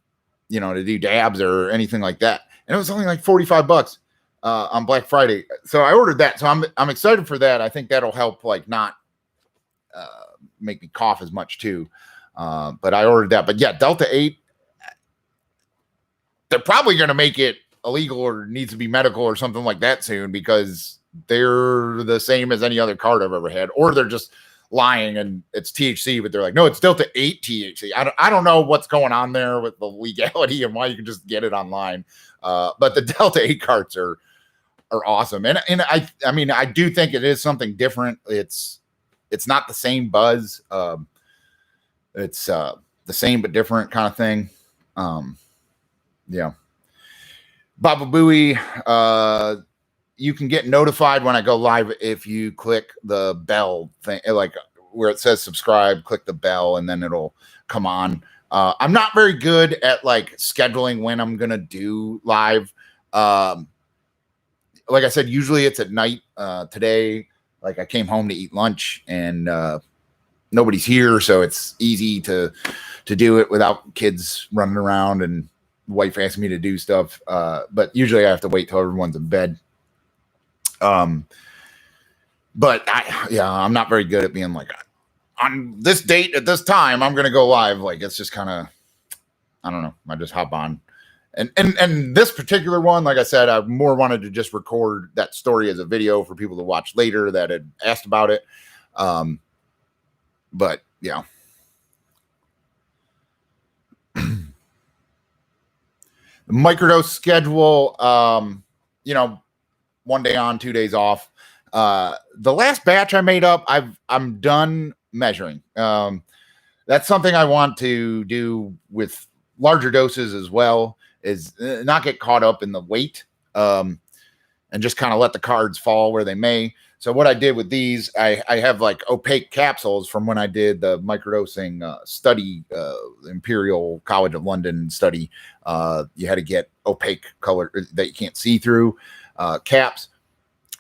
do dabs or anything like that. And it was only like $45 on Black Friday. So I ordered that. So I'm excited for that. I think that'll help like not make me cough as much too. But I ordered that. But yeah, Delta 8, they're probably going to make it illegal or needs to be medical or something like that soon, because they're the same as any other card I've ever had. Or they're just lying and it's THC, but they're like, no, it's Delta 8 THC. I don't know what's going on there with the legality and why you can just get it online. But the Delta 8 carts are awesome. And I mean, I do think it is something different. It's not the same buzz. It's the same but different kind of thing. Yeah. Baba Booey, you can get notified when I go live if you click the bell thing. Like where it says subscribe, click the bell, and then it'll come on. I'm not very good at like scheduling when I'm gonna do live. Like I said, usually it's at night. Today, like I came home to eat lunch and nobody's here, so it's easy to do it without kids running around and wife asking me to do stuff. But usually I have to wait till everyone's in bed. But I'm not very good at being like, on this date at this time, I'm gonna go live. Like it's just kind of, I don't know. I just hop on. And this particular one, like I said, I more wanted to just record that story as a video for people to watch later that had asked about it. But yeah. The microdose schedule, 1 day on, 2 days off. The last batch I made up, I'm done measuring. That's something I want to do with larger doses as well, is not get caught up in the weight, and just kind of let the cards fall where they may. So what I did with these, I have like opaque capsules from when I did the microdosing study, the Imperial College of London study. You had to get opaque color that you can't see through caps.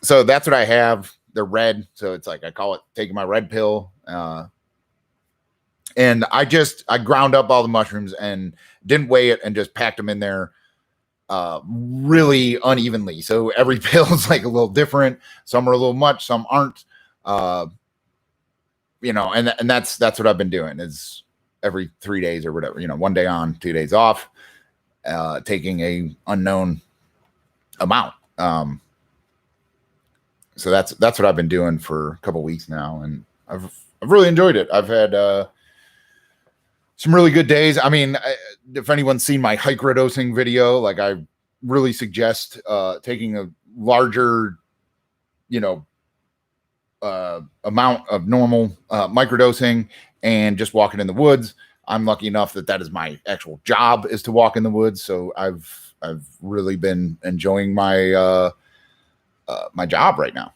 So that's what I have. They're red. So it's like, I call it taking my red pill. And I ground up all the mushrooms and didn't weigh it and just packed them in there really unevenly. So every pill is like a little different. Some are a little much, some aren't. And that's what I've been doing, is every 3 days or whatever, 1 day on, 2 days off, taking a unknown amount. So that's what I've been doing for a couple weeks now, and I've really enjoyed it. I've had some really good days. I mean, if anyone's seen my microdosing video, like I really suggest taking a larger, amount of normal microdosing and just walking in the woods. I'm lucky enough that is my actual job, is to walk in the woods. So I've really been enjoying my my job right now.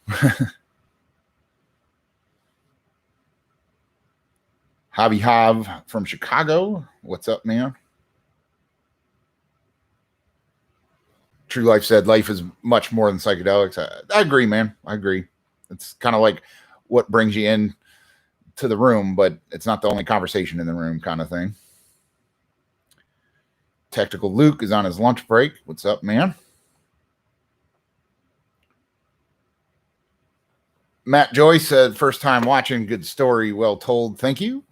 Javi Hav from Chicago. What's up, man? True Life said life is much more than psychedelics. I agree, man. I agree. It's kind of like what brings you in to the room, but it's not the only conversation in the room, kind of thing. Tactical Luke is on his lunch break. What's up, man? Matt Joyce said, first time watching, good story, well told. Thank you.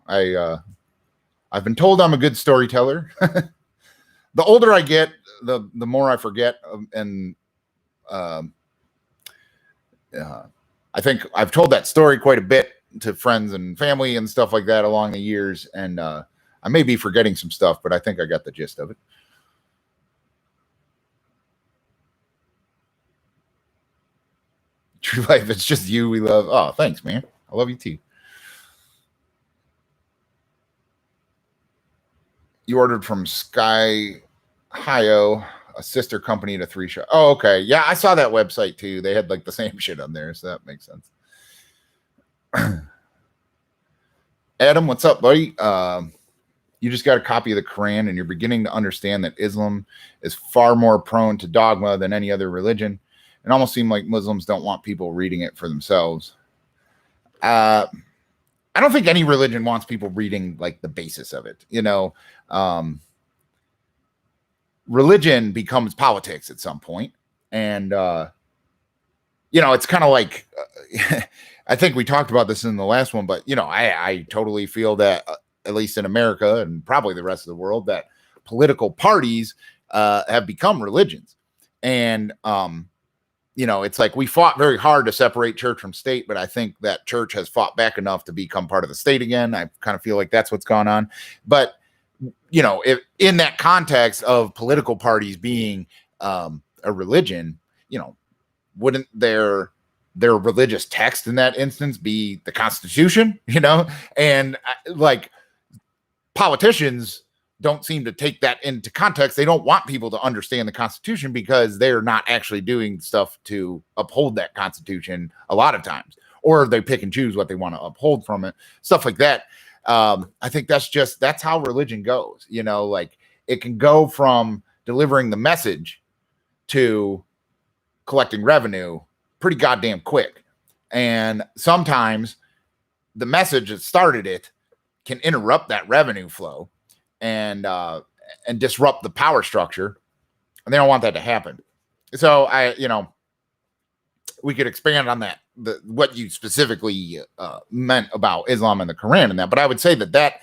I've been told I'm a good storyteller. The older I get, the more I forget. And I think I've told that story quite a bit to friends and family and stuff like that along the years. And I may be forgetting some stuff, but I think I got the gist of it. True Life, it's just you we love. Oh, thanks, man. I love you too. You ordered from Sky Hio, a sister company to 3 Shot. Oh, okay. Yeah, I saw that website too. They had like the same shit on there, so that makes sense. Adam, what's up, buddy? You just got a copy of the Quran and you're beginning to understand that Islam is far more prone to dogma than any other religion. It almost seemed like Muslims don't want people reading it for themselves. I don't think any religion wants people reading like the basis of it. Religion becomes politics at some point. And, it's kind of like, I think we talked about this in the last one, but, I totally feel that, at least in America and probably the rest of the world, that political parties have become religions. And, it's like we fought very hard to separate church from state, but I think that church has fought back enough to become part of the state again. I kind of feel like that's what's gone on. But, if in that context of political parties being a religion, wouldn't their religious text in that instance be the Constitution, and like politicians don't seem to take that into context. They don't want people to understand the Constitution because they're not actually doing stuff to uphold that Constitution a lot of times, or they pick and choose what they want to uphold from it, stuff like that. I think that's how religion goes. Like it can go from delivering the message to collecting revenue pretty goddamn quick. And sometimes the message that started it can interrupt that revenue flow and disrupt the power structure. And they don't want that to happen. So we could expand on that, what you specifically meant about Islam and the Quran and that. But I would say that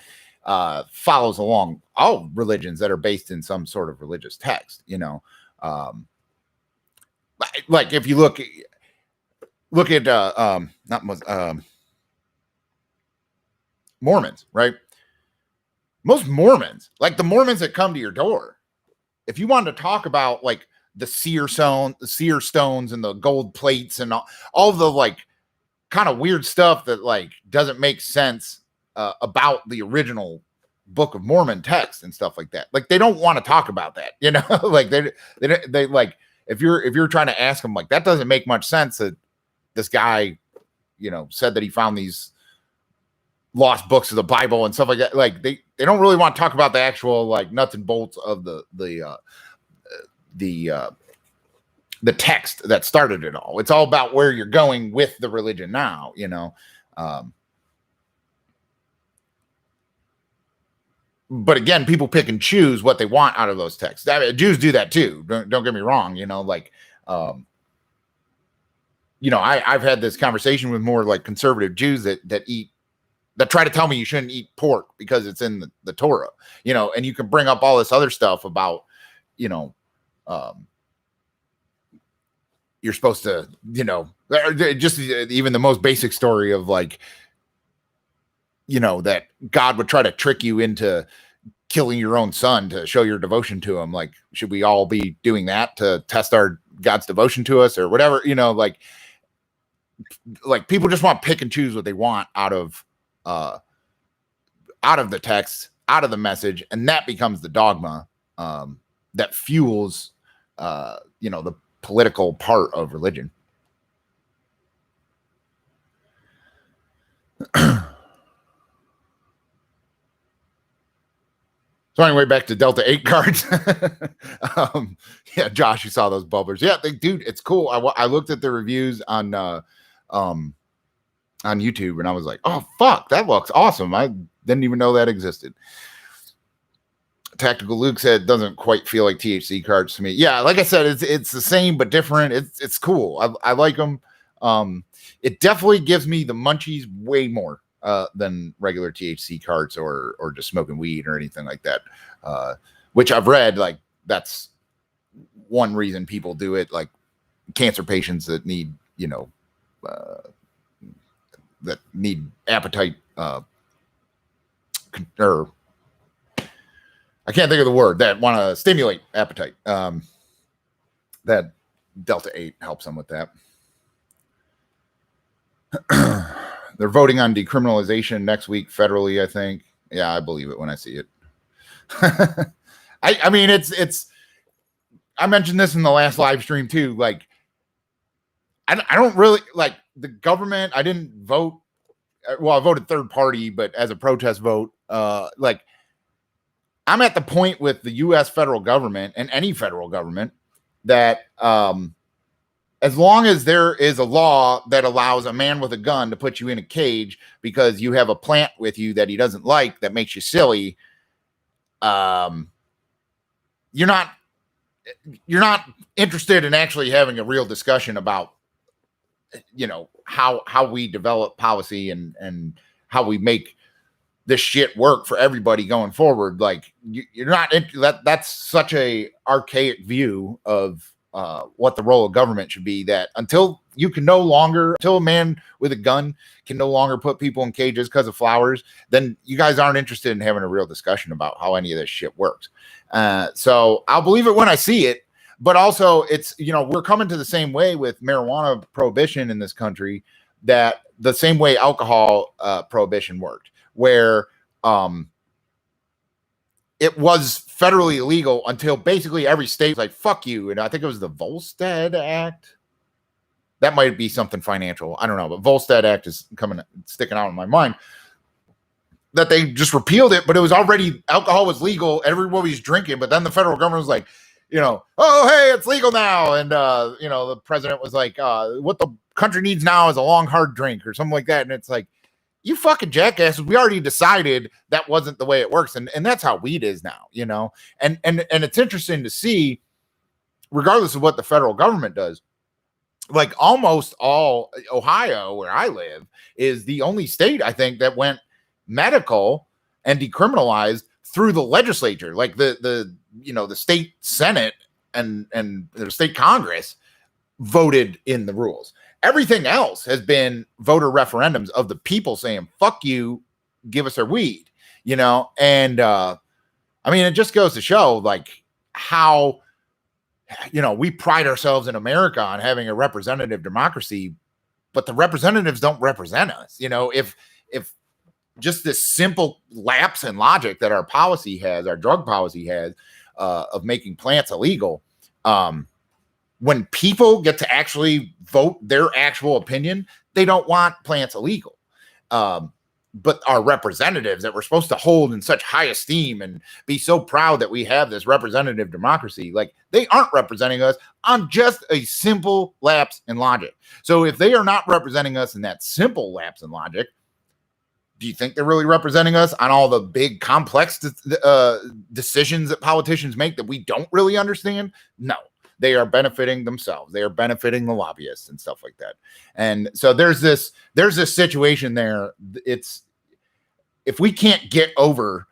follows along all religions that are based in some sort of religious text, like if you look at Mormons, right? Most Mormons, like the Mormons that come to your door, if you wanted to talk about like the seer stones and the gold plates and all the like kind of weird stuff that like doesn't make sense about the original Book of Mormon text and stuff like that, like they don't want to talk about that, like they like if you're trying to ask them, like, that doesn't make much sense that this guy said that he found these lost books of the Bible and stuff like that. Like they don't really want to talk about the actual like nuts and bolts of the text that started it all. It's all about where you're going with the religion now, but again, people pick and choose what they want out of those texts. Jews do that too. Don't get me wrong. I've had this conversation with more like conservative Jews that try to tell me you shouldn't eat pork because it's in the Torah, and you can bring up all this other stuff about, you're supposed to, just even the most basic story of like, that God would try to trick you into killing your own son to show your devotion to him. Like, should we all be doing that to test our God's devotion to us or whatever? Like people just want to pick and choose what they want out of the text, out of the message, and that becomes the dogma that fuels the political part of religion. So anyway, back to Delta 8 cards. Yeah, Josh, you saw those bubblers. Yeah, dude, it's cool. I looked at the reviews on YouTube and I was like, oh fuck, that looks awesome. I didn't even know that existed. Tactical Luke said doesn't quite feel like THC cards to me. Yeah, like I said, it's the same but different. It's cool. I like them. It definitely gives me the munchies way more than regular THC cards or just smoking weed or anything like that. Which I've read, like that's one reason people do it. Like cancer patients that need, that need appetite or I can't think of the word, that want to stimulate appetite. That Delta 8 helps them with that. They're voting on decriminalization next week federally, I think. Yeah, I believe it when I see it. I mean, it's I mentioned this in the last live stream too. Like, I don't really like the government. I didn't vote. Well, I voted third party, but as a protest vote, like I'm at the point with the U.S. federal government and any federal government that as long as there is a law that allows a man with a gun to put you in a cage because you have a plant with you that he doesn't like that makes you silly, you're not interested in actually having a real discussion about how we develop policy and how we make this shit work for everybody going forward. Like you're not that's such a archaic view of what the role of government should be, that until a man with a gun can no longer put people in cages because of flowers, then you guys aren't interested in having a real discussion about how any of this shit works. So I'll believe it when I see it, but also it's, we're coming to the same way with marijuana prohibition in this country, that the same way alcohol prohibition worked, where it was federally illegal until basically every state was like, fuck you. And I think it was the Volstead Act. That might be something financial. I don't know, but Volstead Act is sticking out in my mind. That they just repealed it, but it was already, alcohol was legal. Everybody was drinking, but then the federal government was like, oh, hey, it's legal now. And, the president was like, what the country needs now is a long, hard drink or something like that. And it's like, you fucking jackasses, we already decided that wasn't the way it works. And that's how weed is now, and it's interesting to see, regardless of what the federal government does, like almost all Ohio, where I live, is the only state, I think, that went medical and decriminalized through the legislature. Like the state Senate and the state Congress voted in the rules. Everything else has been voter referendums of the people saying, fuck you, give us our weed, and it just goes to show like how, we pride ourselves in America on having a representative democracy, but the representatives don't represent us. If just this simple lapse in logic that our policy has, our drug policy has, of making plants illegal, when people get to actually vote their actual opinion, they don't want plants illegal. But our representatives that we're supposed to hold in such high esteem and be so proud that we have this representative democracy, like they aren't representing us on just a simple lapse in logic. So if they are not representing us in that simple lapse in logic, do you think they're really representing us on all the big complex decisions that politicians make that we don't really understand? No, they are benefiting themselves. They are benefiting the lobbyists and stuff like that. And so there's this situation there. It's, if we can't get over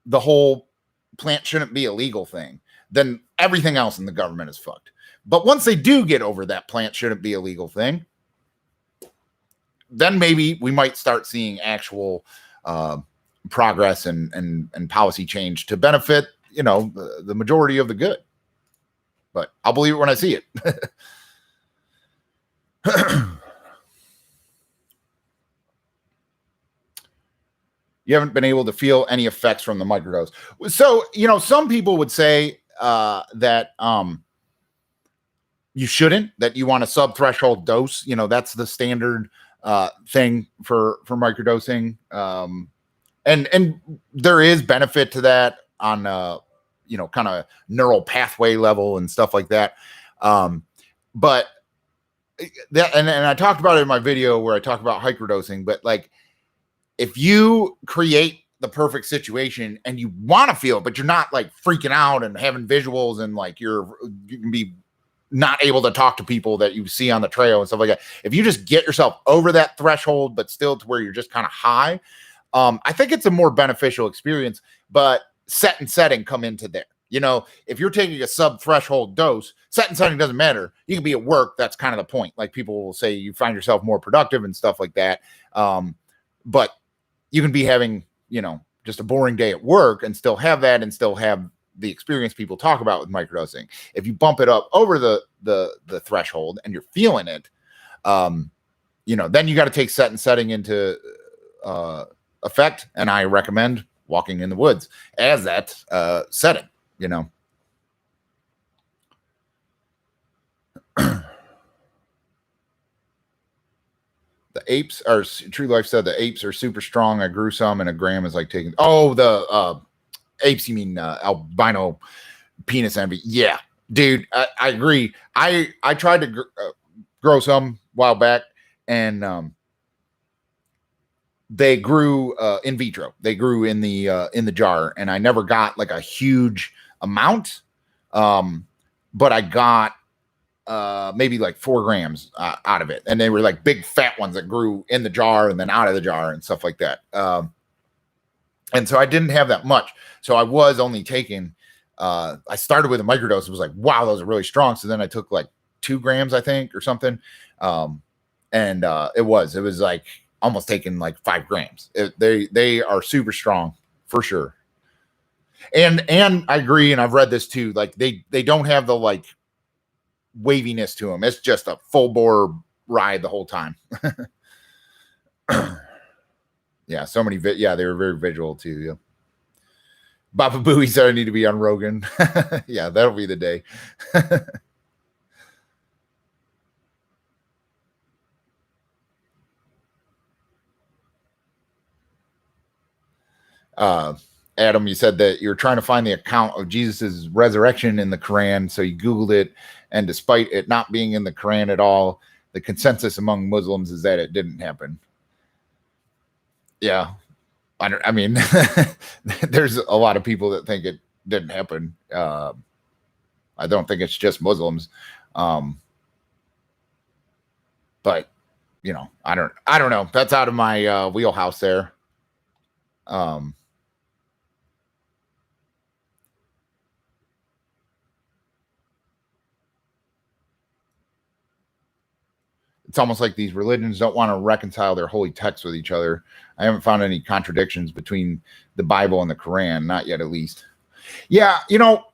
the whole plant shouldn't be illegal thing, then everything else in the government is fucked. But once they do get over that plant shouldn't be illegal thing, then maybe we might start seeing actual progress and policy change to benefit, the majority of the good. But I'll believe it when I see it. You haven't been able to feel any effects from the microdose. So, some people would say that you shouldn't, that you want a sub-threshold dose. That's the standard thing for microdosing. And there is benefit to that on kind of neural pathway level and stuff like that. But that, and I talked about it in my video where I talk about microdosing, but like, if you create the perfect situation and you want to feel it, but you're not like freaking out and having visuals and like you can be not able to talk to people that you see on the trail and stuff like that. If you just get yourself over that threshold, but still to where you're just kind of high, I think it's a more beneficial experience, but set and setting come into there. If you're taking a sub-threshold dose, set and setting doesn't matter. You can be at work. That's kind of the point. Like people will say you find yourself more productive and stuff like that. But you can be having, just a boring day at work and still have that and still have the experience people talk about with microdosing. If you bump it up over the threshold and you're feeling it, then you got to take set and setting into effect. And I recommend walking in the woods as that setting, The apes are, True Life said the apes are super strong. I grew some and a gram is like taking, the apes, you mean albino penis envy. Yeah, dude, I agree. I tried to grow some a while back and they grew in vitro. They grew in the jar, and I never got like a huge amount, but I got maybe like 4 grams out of it, and they were like big fat ones that grew in the jar and then out of the jar and stuff like that. And so I didn't have that much, so I was only taking. I started with a microdose. It was like, wow, those are really strong. So then I took like 2 grams, I think, or something, and it was like almost taking like 5 grams. They are super strong for sure. And I agree, and I've read this too. Like they don't have the like waviness to them. It's just a full bore ride the whole time. Yeah, so many. Yeah, they were very visual too. Yeah. Baba Booey said I need to be on Rogan. Yeah, that'll be the day. Uh, Adam, you said that you're trying to find the account of Jesus's resurrection in the Quran, so you Googled it, and despite it not being in the Quran at all, the consensus among Muslims is that it didn't happen. Yeah, I mean, there's a lot of people that think it didn't happen. I don't think it's just Muslims, but you know, I don't know. That's out of my wheelhouse there. It's almost like these religions don't want to reconcile their holy texts with each other. I haven't found any contradictions between the Bible and the Quran, not yet, at least. Yeah, you know,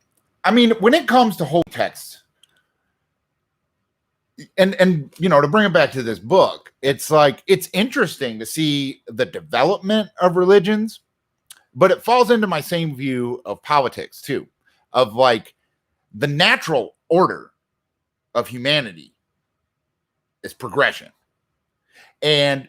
I mean, when it comes to holy texts, and you know, to bring it back to this book, it's like it's interesting to see the development of religions, but it falls into my same view of politics too, of like the natural order of humanity is progression. And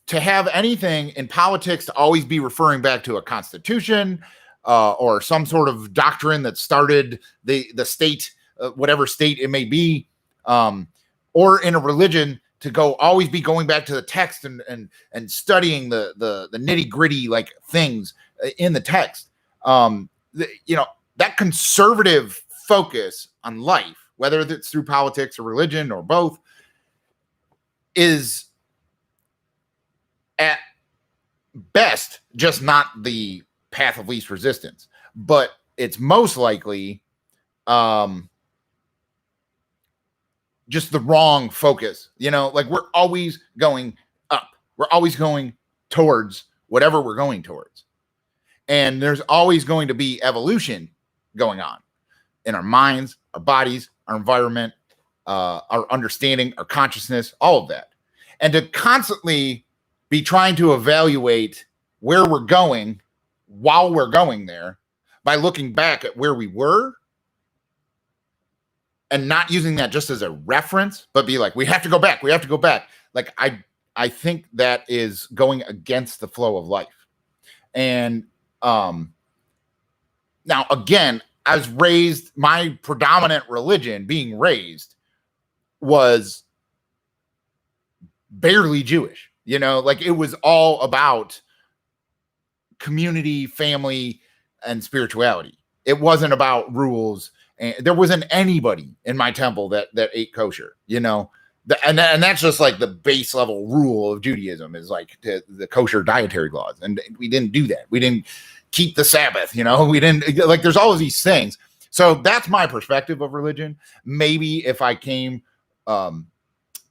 to have anything in politics to always be referring back to a constitution or some sort of doctrine that started the state, whatever state it may be, or in a religion to go always be going back to the text and studying the nitty gritty like things in the text. You know, that conservative focus on life, whether it's through politics or religion or both, is at best just not the path of least resistance, but it's most likely just the wrong focus. You know, like we're always going up, we're always going towards whatever we're going towards, and there's always going to be evolution going on in our minds, our bodies, our environment, our understanding, our consciousness, all of that. And to constantly be trying to evaluate where we're going while we're going there by looking back at where we were and not using that just as a reference, but be like, we have to go back. We have to go back. Like, I think that is going against the flow of life. And now, again, I was raised, my predominant religion being raised was barely Jewish, you know, like it was all about community, family, and spirituality. It wasn't about rules. And there wasn't anybody in my temple that ate kosher, you know, and that's just like the base level rule of Judaism is like the kosher dietary laws. And we didn't do that. We didn't keep the Sabbath, you know, we didn't, like, there's all of these things. So that's my perspective of religion. Maybe if I came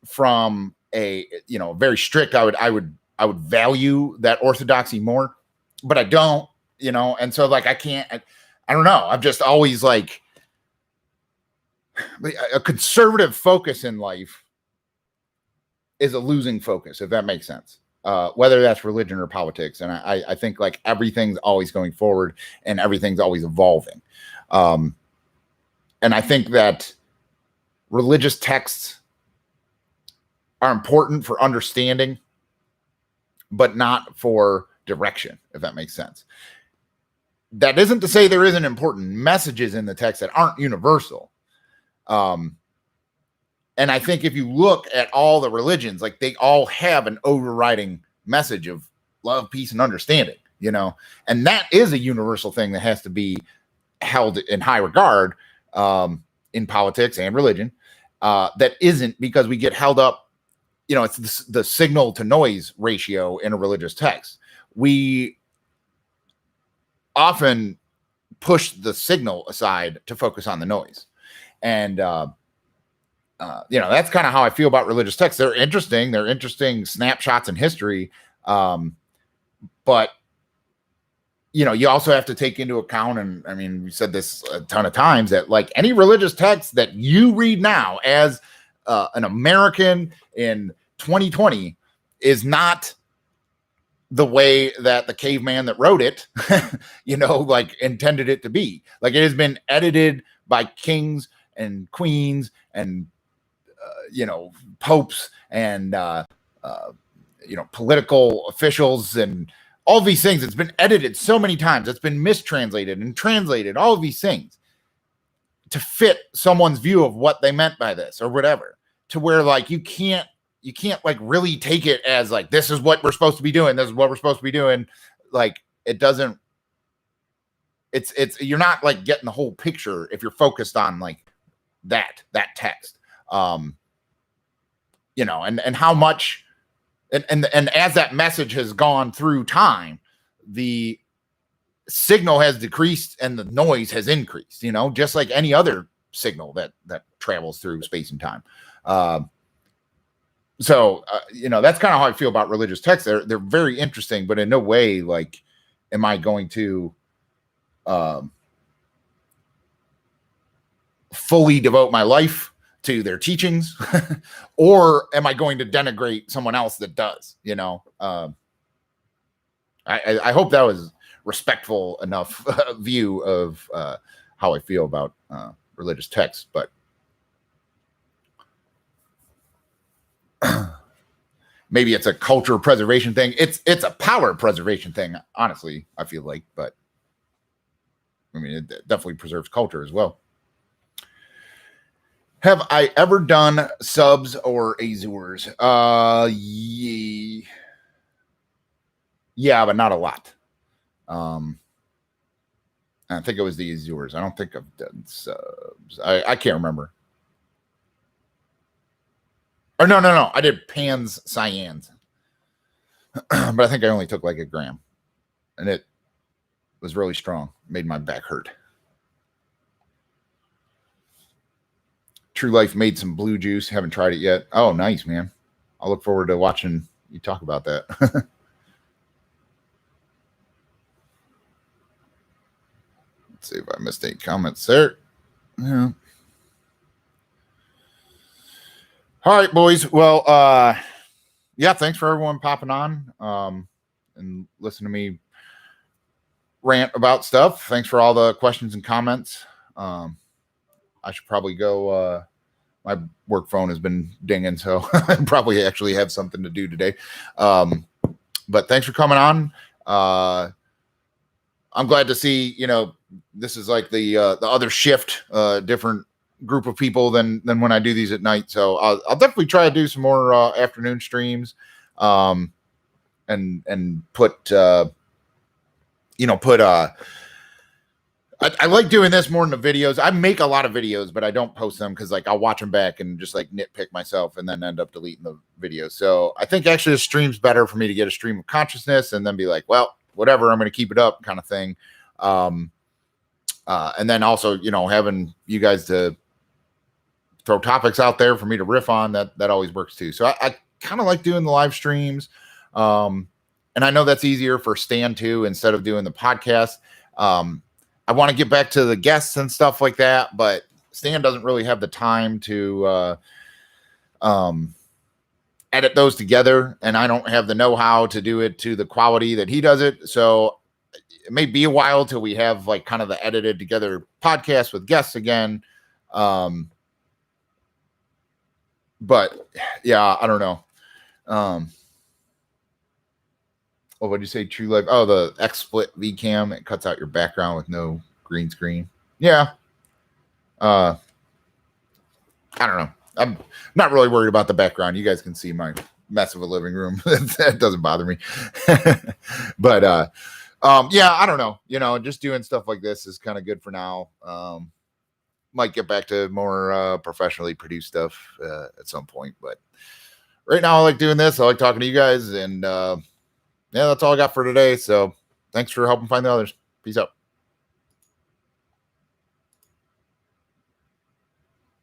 from a, you know, very strict, I would value that orthodoxy more, but I don't, you know, and so like I can't, I don't know. I'm just always like a conservative focus in life is a losing focus, if that makes sense. Whether that's religion or politics. And I think like everything's always going forward and everything's always evolving. And I think that religious texts are important for understanding, but not for direction, if that makes sense. That isn't to say there isn't important messages in the text that aren't universal. And I think if you look at all the religions, like they all have an overriding message of love, peace, and understanding, you know, and that is a universal thing that has to be held in high regard in politics and religion. That isn't because we get held up, you know, it's the signal to noise ratio in a religious text. We often push the signal aside to focus on the noise. And, you know, that's kind of how I feel about religious texts. They're interesting. They're interesting snapshots in history. But, you know, you also have to take into account, and I mean, we said this a ton of times, that like any religious text that you read now as an American in 2020 is not the way that the caveman that wrote it, you know, like intended it to be. Like it has been edited by kings and queens and, you know, popes and, you know, political officials and all these things. It's been edited so many times. It's been mistranslated and translated, all of these things to fit someone's view of what they meant by this or whatever, to where like you can't like really take it as like, this is what we're supposed to be doing. This is what we're supposed to be doing. Like it doesn't, it's, you're not like getting the whole picture if you're focused on like that text. You know, and how much, and as that message has gone through time, the signal has decreased and the noise has increased, you know, just like any other signal that travels through space and time. You know, that's kind of how I feel about religious texts. They're very interesting, but in no way like, am I going to fully devote my life to their teachings, or am I going to denigrate someone else that does, you know? I hope that was respectful enough view of how I feel about religious texts, but maybe it's a culture preservation thing. It's a power preservation thing, honestly, I feel like, but I mean, it definitely preserves culture as well. Have I ever done subs or Azures? Yeah, but not a lot. I think it was the Azures. I don't think I've done subs. I can't remember. Or no. I did Pans Cyans. But I think I only took like a gram. And it was really strong. Made my back hurt. True Life made some blue juice. Haven't tried it yet. Oh, nice, man. I'll look forward to watching you talk about that. Let's see if I missed any comments there. Yeah. All right, boys. Well, yeah, thanks for everyone popping on and listening to me rant about stuff. Thanks for all the questions and comments. I should probably go. My work phone has been dinging, so I probably actually have something to do today. But thanks for coming on. I'm glad to see, you know, this is like the other shift, different group of people than when I do these at night. So I'll definitely try to do some more afternoon streams, and put I like doing this more than the videos. I make a lot of videos, but I don't post them because like I'll watch them back and just like nitpick myself and then end up deleting the video. So I think actually the stream's better for me to get a stream of consciousness and then be like, well, whatever, I'm going to keep it up kind of thing. And then also, you know, having you guys to throw topics out there for me to riff on, that always works too. So I kind of like doing the live streams. And I know that's easier for Stan too, instead of doing the podcast. I want to get back to the guests and stuff like that, but Stan doesn't really have the time to edit those together, and I don't have the know-how to do it to the quality that he does it. So it may be a while till we have like kind of the edited together podcast with guests again. But yeah, I don't know. What would you say? True Life. Oh, the XSplit VCam. It cuts out your background with no green screen. Yeah. I don't know. I'm not really worried about the background. You guys can see my mess of a living room. That doesn't bother me. But yeah, I don't know. You know, just doing stuff like this is kind of good for now. Might get back to more professionally produced stuff at some point. But right now, I like doing this. I like talking to you guys, and yeah, that's all I got for today. So thanks for helping find the others. Peace out.